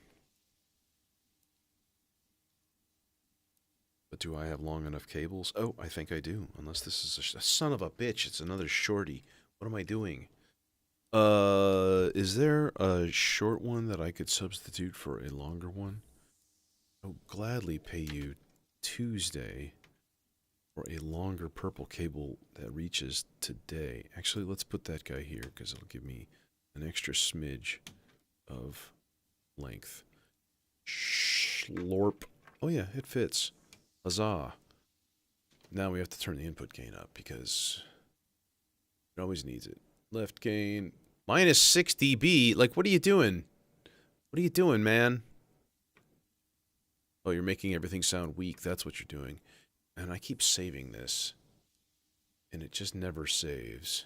But do I have long enough cables? Oh, I think I do. Unless this is a son of a bitch. It's another shorty. What am I doing? Is there a short one that I could substitute for a longer one? I'll gladly pay you Tuesday for a longer purple cable that reaches today. Actually, let's put that guy here because it'll give me an extra smidge of length. Slorp. Oh yeah, it fits. Huzzah. Now we have to turn the input gain up because it always needs it. Left gain. Minus 6 dB. Like, what are you doing? What are you doing, man? Oh, you're making everything sound weak. That's what you're doing. And I keep saving this. And it just never saves.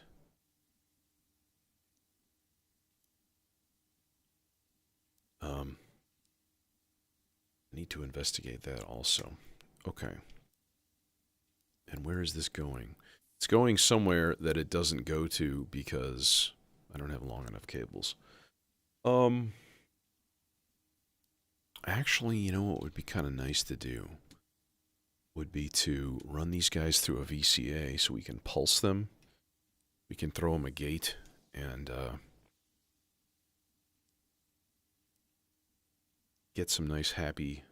I need to investigate that also. Okay. And where is this going? It's going somewhere that it doesn't go to because I don't have long enough cables. Actually, you know what would be kind of nice to do? Would be to run these guys through a VCA so we can pulse them. We can throw them a gate and get some nice, happy,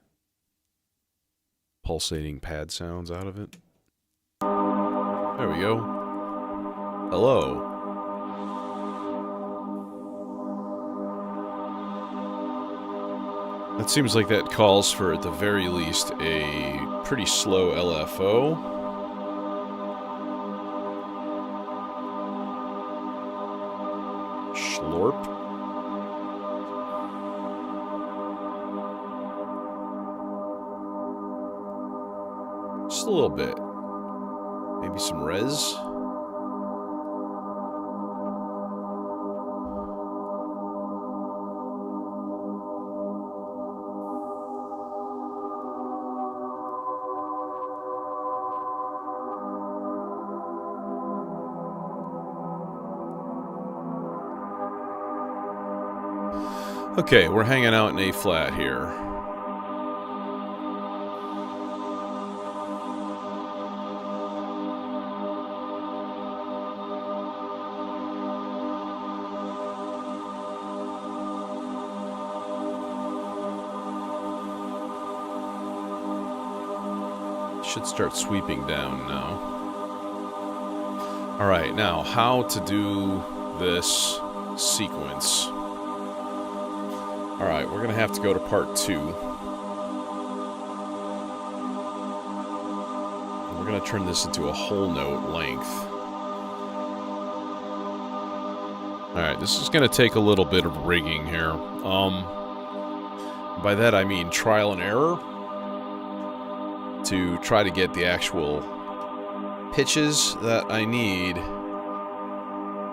pulsating pad sounds out of it. There we go. Hello. That seems like that calls for, at the very least, a pretty slow LFO. Slorp. Just a little bit. Maybe some res. Okay, we're hanging out in A flat here. Should start sweeping down now. Alright, now how to do this sequence. Alright, we're gonna have to go to part 2. We're going to turn this into a whole note length. Alright, this is going to take a little bit of rigging here. By that I mean trial and error to try to get the actual pitches that I need.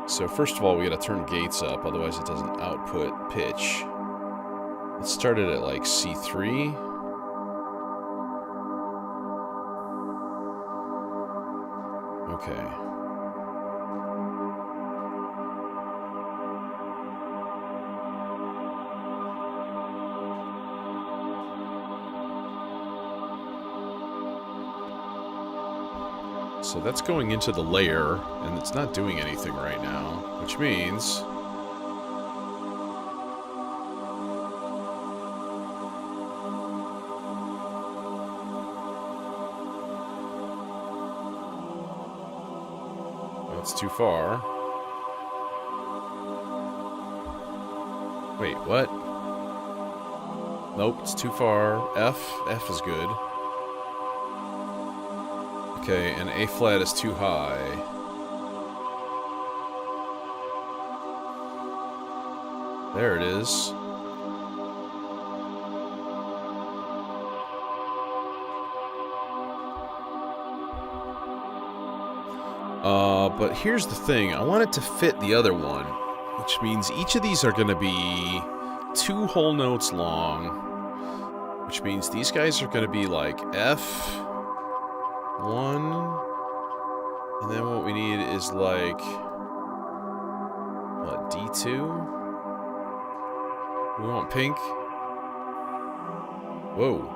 So first of all, we got to turn gates up, otherwise it doesn't output pitch. Let's start it at like C3. Okay. So that's going into the layer, and it's not doing anything right now, which means... That's too far. Wait, what? Nope, it's too far. F is good. Okay, and A flat is too high. There it is. But here's the thing. I want it to fit the other one, which means each of these are going to be 2 whole notes long, which means these guys are going to be like F1, and then what we need is like, what, D2? We want pink. Whoa.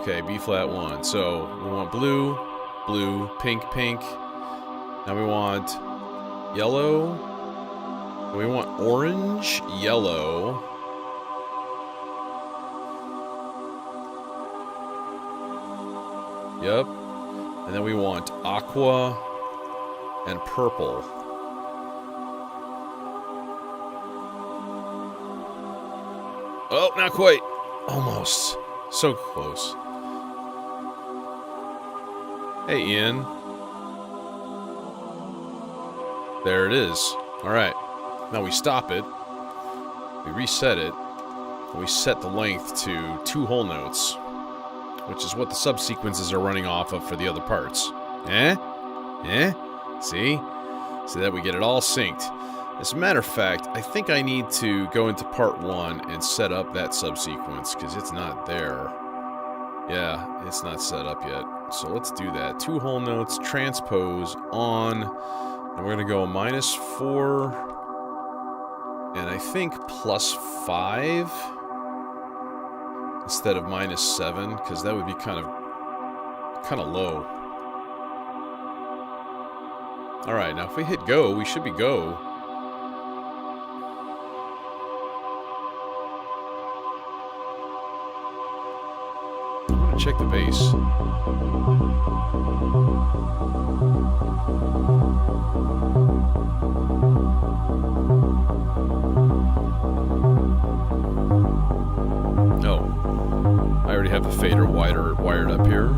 Okay, B flat 1. So we want blue, blue, pink, pink. Now we want yellow. We want orange, yellow. Yep. And then we want aqua and purple. Oh, not quite. Almost. So close. Hey, Ian. There it is. Alright. Now we stop it. We reset it. And we set the length to 2 whole notes, which is what the subsequences are running off of for the other parts. Eh? See? So that we get it all synced. As a matter of fact, I think I need to go into part 1 and set up that subsequence, because it's not there. Yeah, it's not set up yet. So let's do that. 2 whole notes, transpose, on, and we're going to go -4, and I think +5 instead of -7, because that would be kind of low. Alright, now if we hit go, we should be go. I'm gonna check the bass. Oh, I already have the fader wired up here.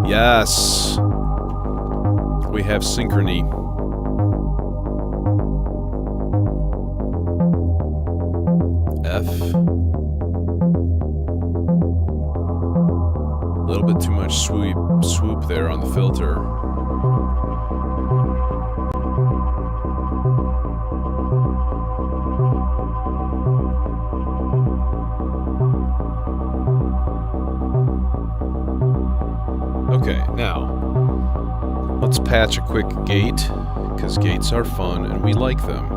Yes, we have synchrony. F. A little bit too much swoop there on the filter. Okay, now, let's patch a quick gate, because gates are fun and we like them.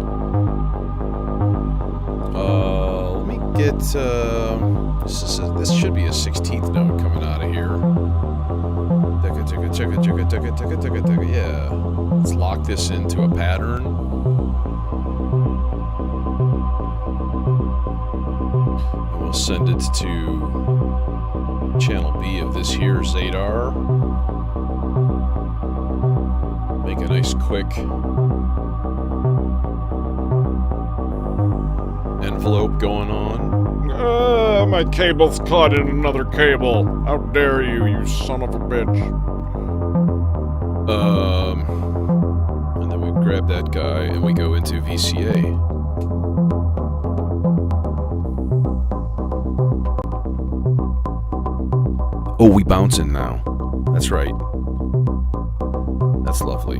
Let me get, this should be a 16th note coming out of here. Yeah. Let's lock this into a pattern. And we'll send it to channel B of this here Zadar. Make a nice quick envelope going on. My cable's caught in another cable. How dare you, you son of a bitch. And then we grab that guy and we go into VCA. Oh, we bouncing now. That's right. That's lovely.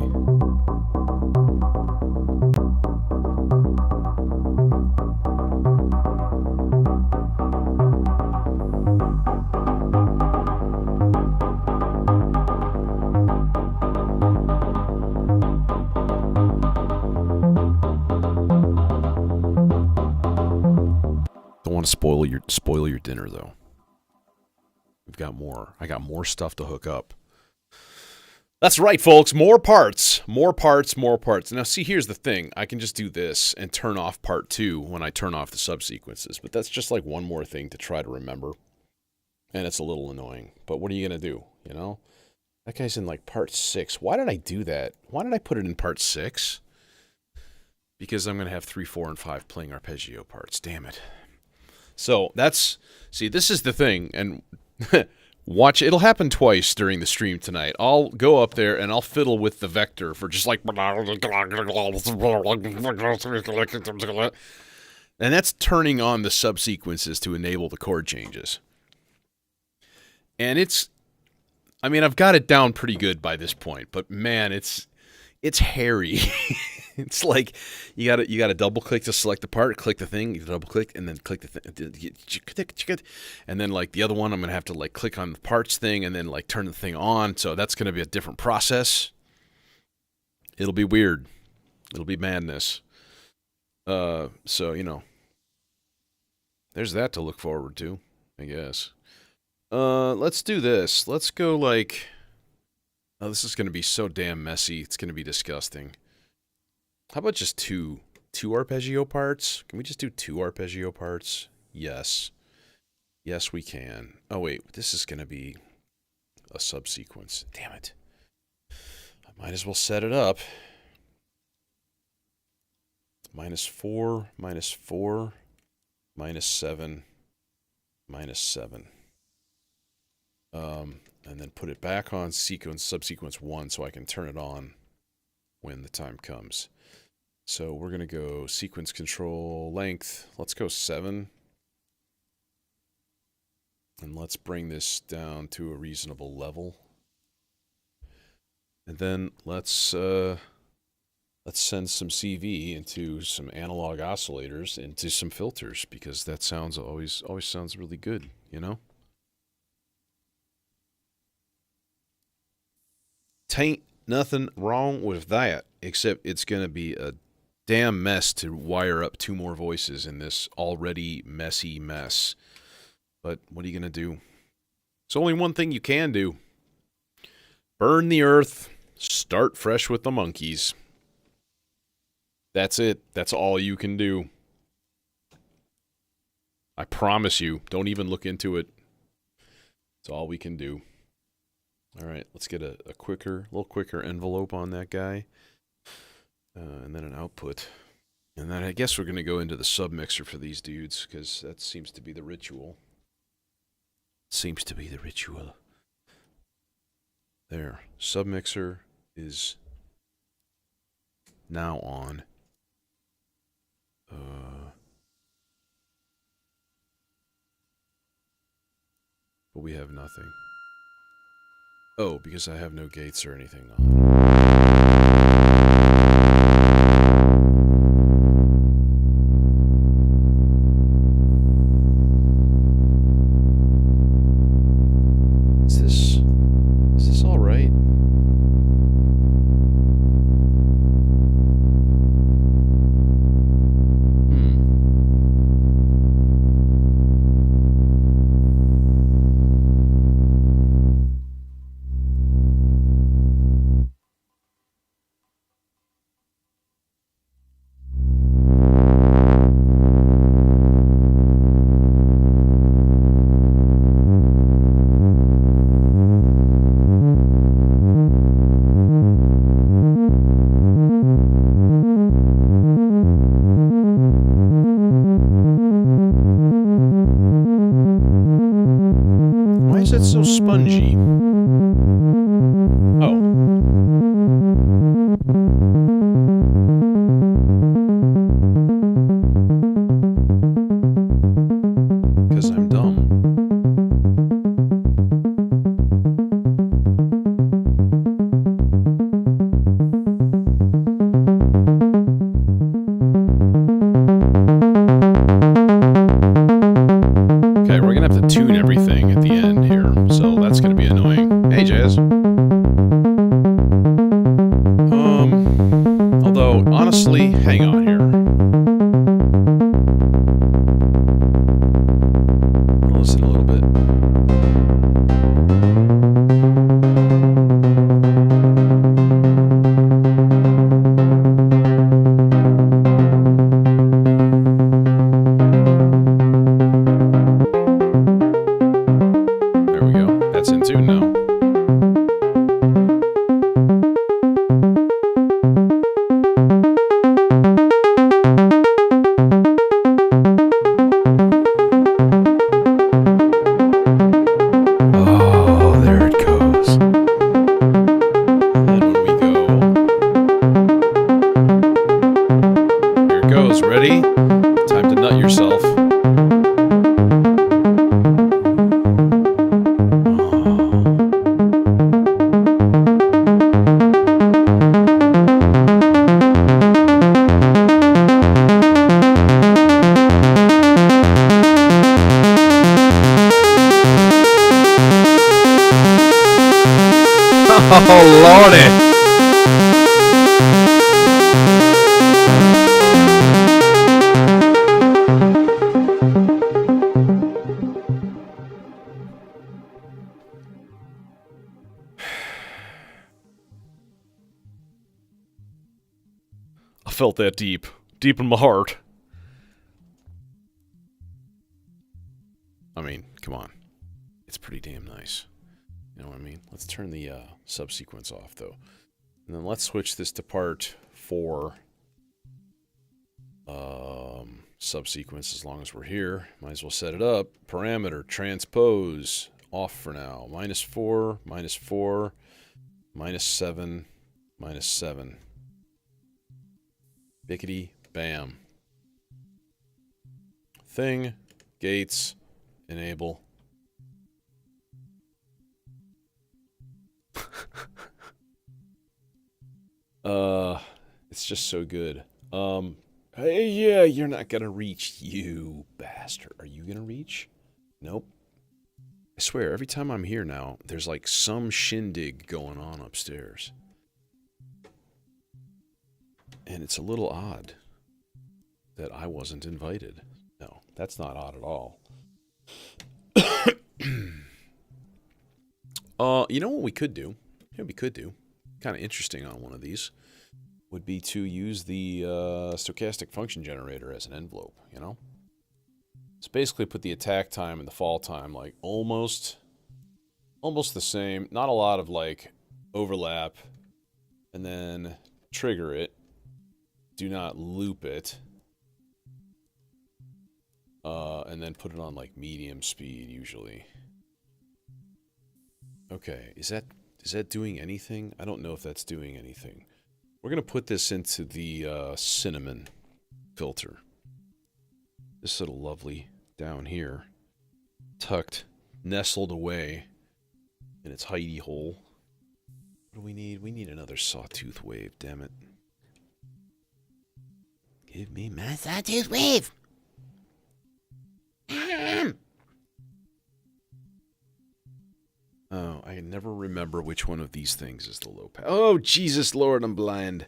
Don't want to spoil your dinner though. We've got more. I got more stuff to hook up. That's right, folks. More parts. More parts, more parts. Now, see, here's the thing. I can just do this and turn off part 2 when I turn off the subsequences. But that's just like one more thing to try to remember. And it's a little annoying. But what are you going to do, you know? That guy's in like part 6. Why did I do that? Why did I put it in part 6? Because I'm going to have 3, 4, and 5 playing arpeggio parts. Damn it. So that's... See, this is the thing. And... Watch, it'll happen twice during the stream tonight. I'll go up there and I'll fiddle with the vector for just like... And that's turning on the subsequences to enable the chord changes. And it's... I mean, I've got it down pretty good by this point, but man, it's hairy. It's like you gotta double click to select the part, click the thing, you double click, and then click the thing, and then like the other one, I'm gonna have to like click on the parts thing and then like turn the thing on. So that's gonna be a different process. It'll be weird. It'll be madness. So you know, there's that to look forward to, I guess. Let's do this. Let's go like. Oh, this is gonna be so damn messy. It's gonna be disgusting. How about just two arpeggio parts? Can we just do 2 arpeggio parts? Yes. Yes, we can. Oh, wait. This is going to be a subsequence. Damn it. I might as well set it up. -4, -4, -7, -7. And then put it back on subsequence 1 so I can turn it on when the time comes. So we're going to go sequence control length. Let's go 7. And let's bring this down to a reasonable level. And then let's send some CV into some analog oscillators, into some filters, because that sounds always sounds really good, you know? Tain't nothing wrong with that, except it's going to be a damn mess to wire up 2 more voices in this already messy mess. But what are you going to do? There's only one thing you can do. Burn the earth. Start fresh with the monkeys. That's it. That's all you can do. I promise you. Don't even look into it. It's all we can do. All right, let's get a little quicker envelope on that guy. And then an output. And then I guess we're going to go into the submixer for these dudes, because that seems to be the ritual. Seems to be the ritual. There. Submixer is now on. But we have nothing. Oh, because I have no gates or anything on. Is this all right? it's so spongy? Oh. Because I'm dumb. Okay, we're gonna have to tune everything at the end here, so that's gonna be annoying. Hey, Jazz. Although, honestly, hang on here. I'll listen a little bit. There we go. That's in tune now. Ready? Time to nut yourself. Oh, Lordy! I felt that deep in my heart. I mean, come on. It's pretty damn nice. You know what I mean? Let's turn the subsequence off, though. And then let's switch this to part 4. Subsequence, as long as we're here. Might as well set it up. Parameter, transpose, off for now. -4, -4, -7, -7. Bickety, bam. Thing, gates, enable. It's just so good. Hey, yeah, you're not gonna reach, you bastard. Are you gonna reach? Nope. I swear, every time I'm here now, there's like some shindig going on upstairs. And it's a little odd that I wasn't invited. No, that's not odd at all. You know what we could do? Kind of interesting on one of these. Would be to use the stochastic function generator as an envelope, you know? It's basically put the attack time and the fall time like almost the same. Not a lot of like overlap. And then trigger it. Do not loop it. And then put it on like medium speed usually. Okay, is that doing anything? I don't know if that's doing anything. We're going to put this into the cinnamon filter. This little lovely down here. Tucked, nestled away in its hidey hole. What do we need? We need another sawtooth wave, damn it. Give me my sawtooth wave! Oh, I never remember which one of these things is the low pass. Oh, Jesus Lord, I'm blind.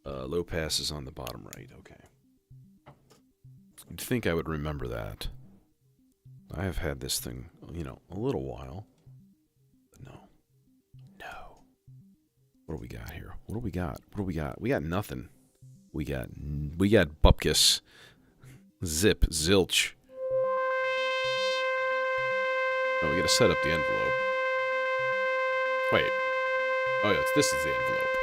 Low pass is on the bottom right, okay. You'd think I would remember that. I have had this thing, you know, a little while. But no. No. What do we got here? What do we got? We got nothing. We got bupkis. Zip. Zilch. Oh, we gotta set up the envelope. Wait. Oh, yeah, this is the envelope.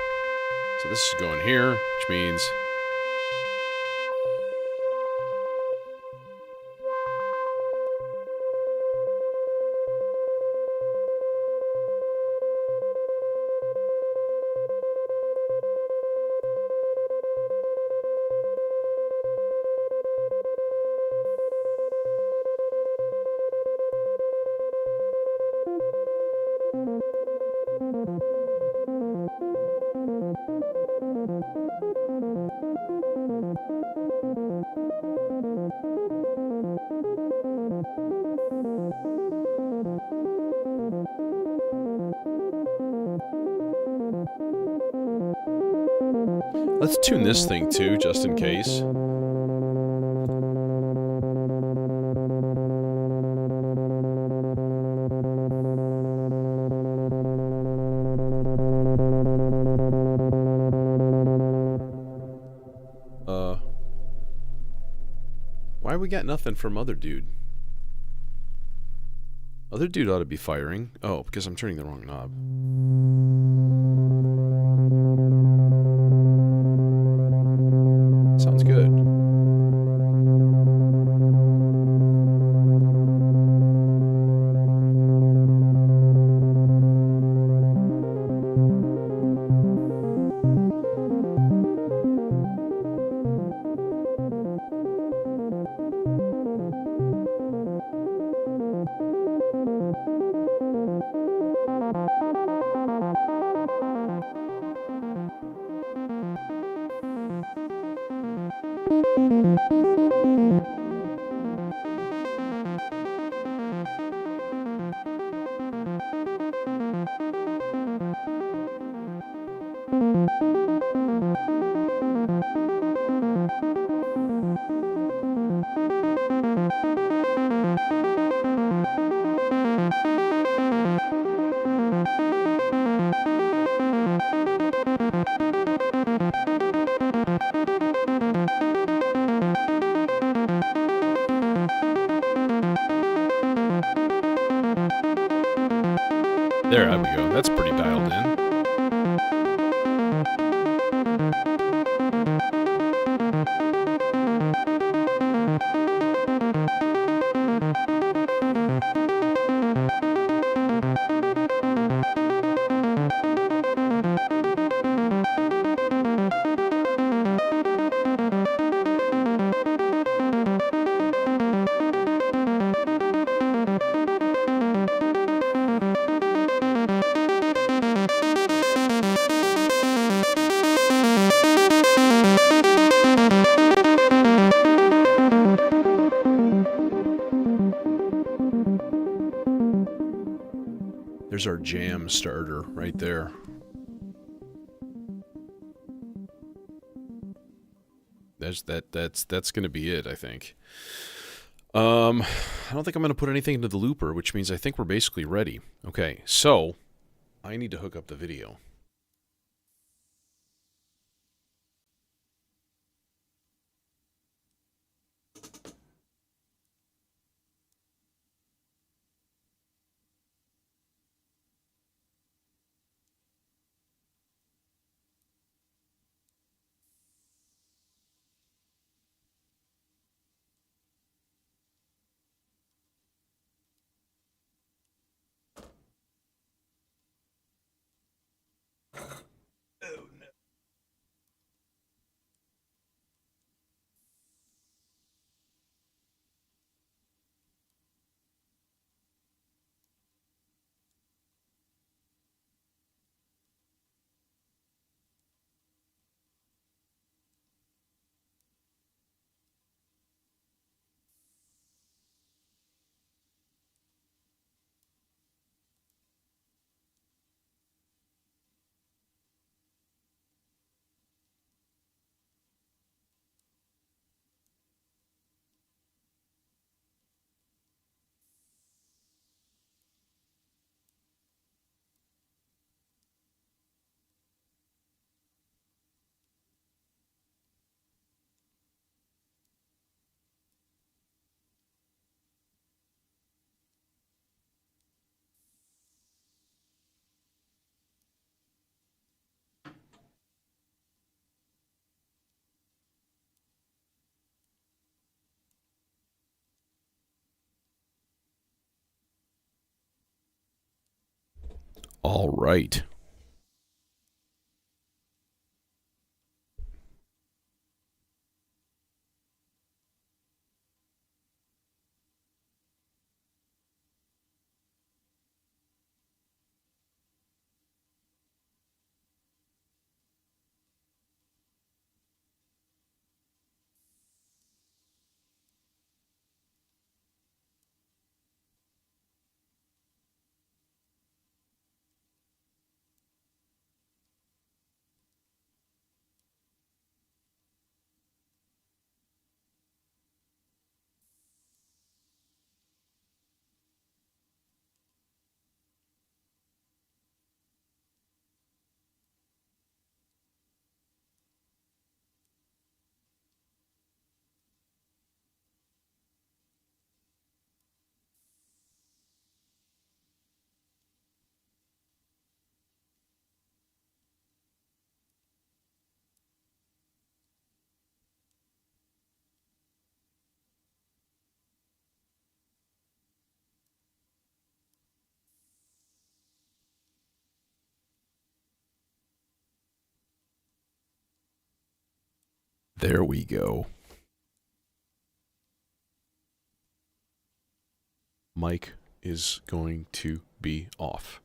So this is going here, which means... Let's tune this thing too, just in case. Why we got nothing from other dude? Other dude ought to be firing. Oh, because I'm turning the wrong knob. Sounds good. There we go. That's pretty dialed in. There's our jam starter right there. That's gonna be it, I think. I don't think I'm gonna put anything into the looper, which means I think we're basically ready. Okay, so I need to hook up the video. All right. There we go. Mic is going to be off.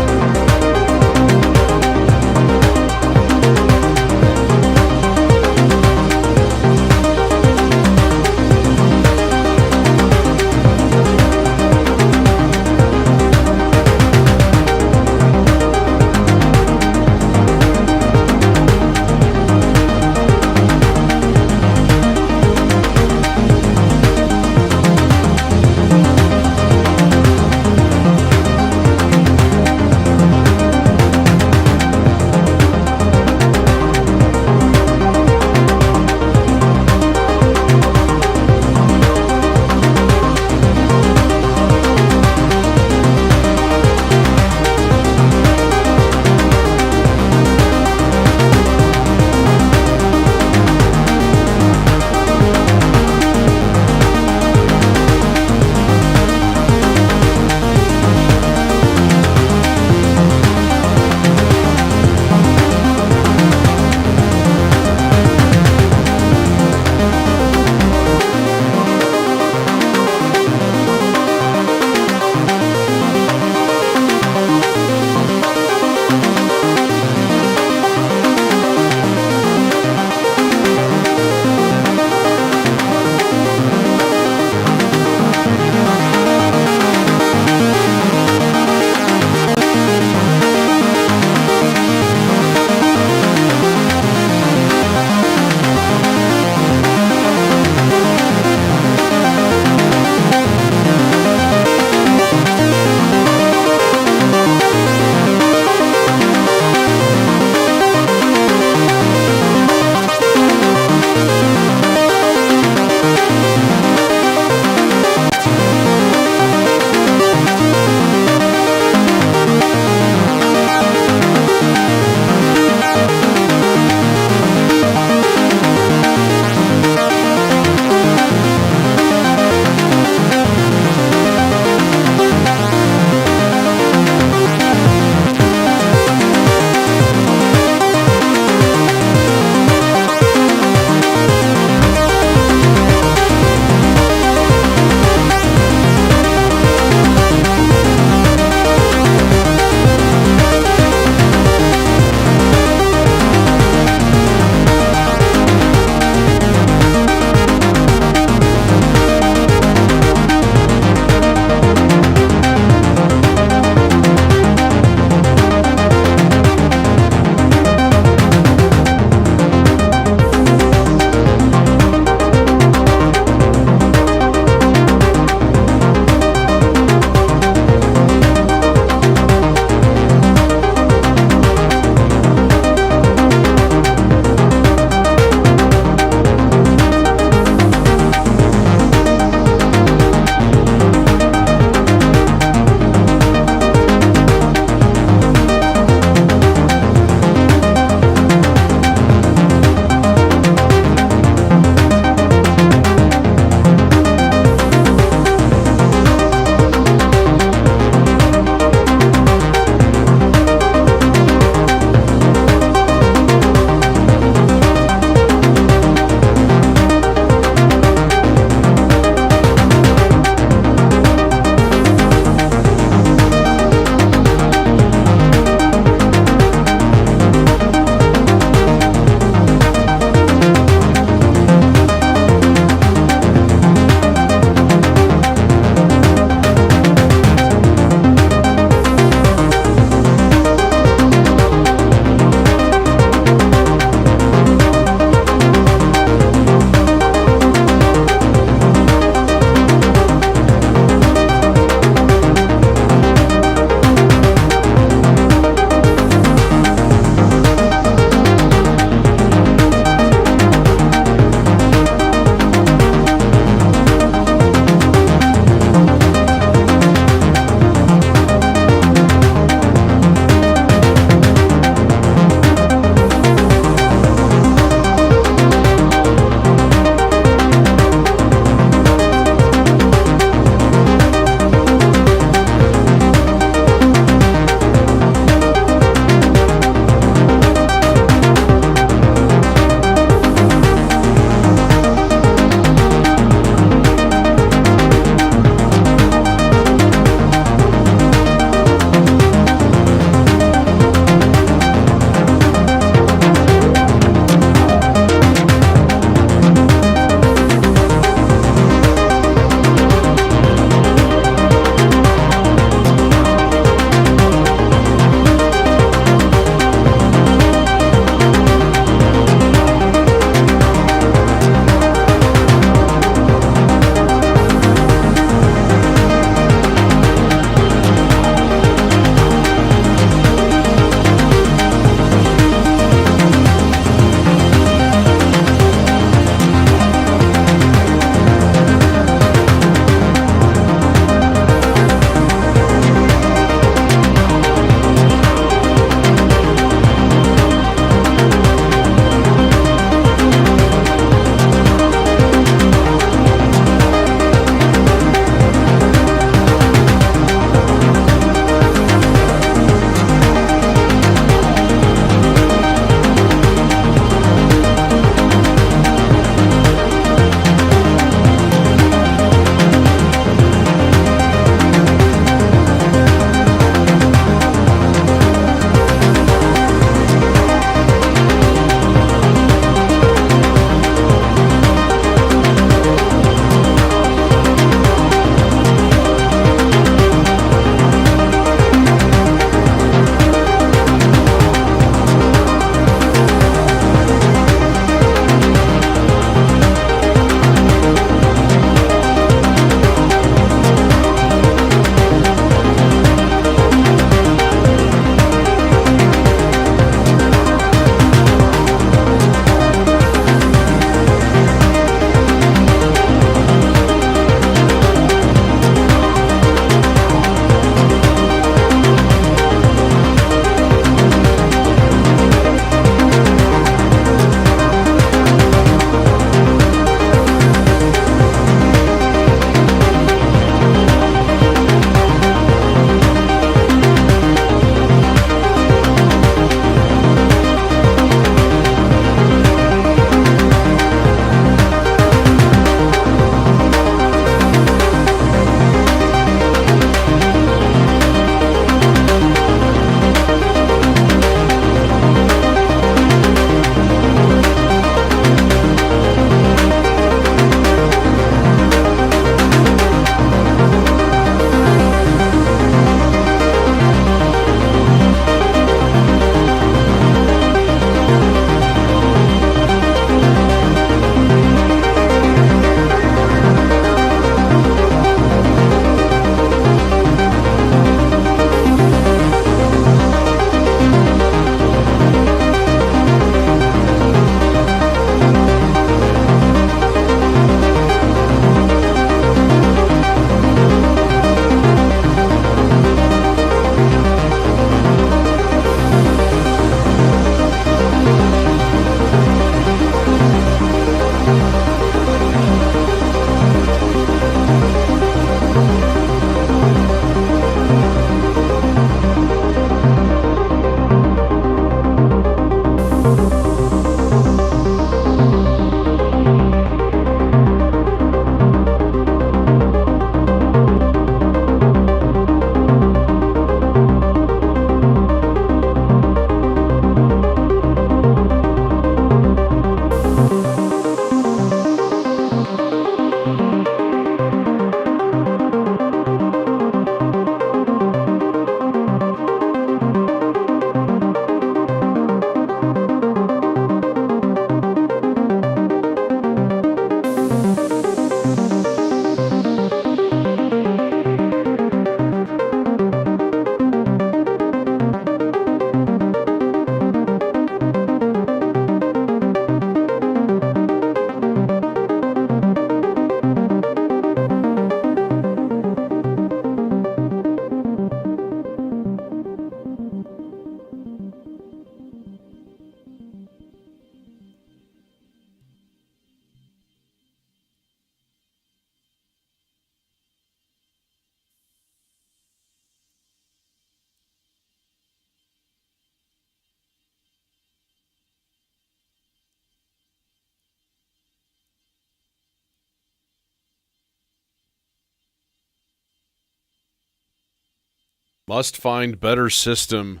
Must find better system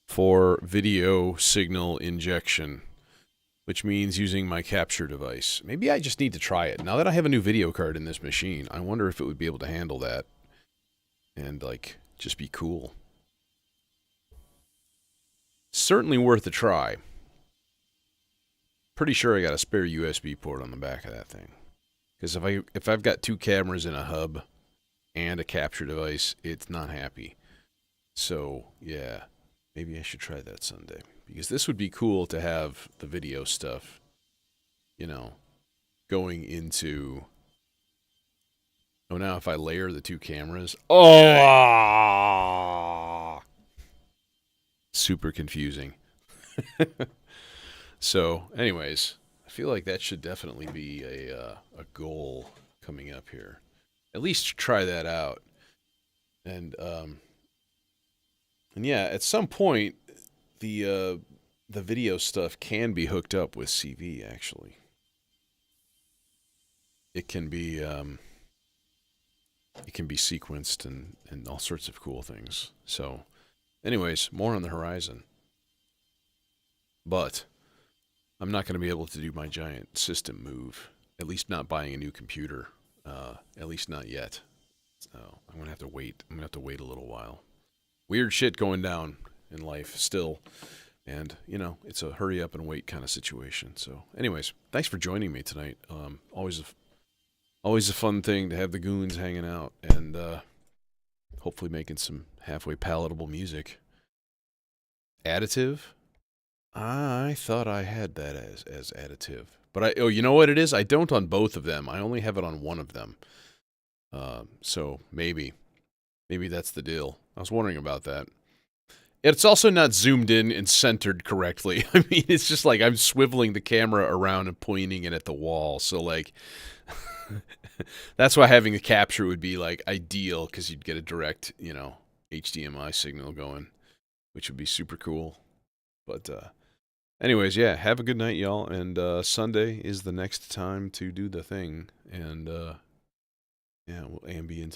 for video signal injection, which means using my capture device. Maybe I just need to try it. Now that I have a new video card in this machine, I wonder if it would be able to handle that and, like, just be cool. Certainly worth a try. Pretty sure I got a spare USB port on the back of that thing. Because if I've got two cameras in a hub and a capture device, it's not happy. So, yeah, maybe I should try that Sunday. Because this would be cool to have the video stuff, you know, going into... Oh, now if I layer the two cameras... Oh! Super confusing. So, anyways, I feel like that should definitely be a goal coming up here. At least try that out. And yeah, at some point, the video stuff can be hooked up with CV. Actually, it can be sequenced and all sorts of cool things. So, anyways, more on the horizon. But I'm not going to be able to do my giant system move. At least not buying a new computer. At least not yet. So I'm going to have to wait. I'm going to have to wait a little while. Weird shit going down in life still. And, you know, it's a hurry up and wait kind of situation. So anyways, thanks for joining me tonight. Always a fun thing to have the goons hanging out and hopefully making some halfway palatable music. Additive? I thought I had that as additive. But you know what it is? I don't on both of them. I only have it on one of them. So maybe that's the deal. I was wondering about that. It's also not zoomed in and centered correctly. I mean, it's just like I'm swiveling the camera around and pointing it at the wall. So like, that's why having a capture would be like ideal because you'd get a direct, you know, HDMI signal going, which would be super cool. But anyways, yeah, have a good night, y'all. And Sunday is the next time to do the thing. And yeah, we'll ambient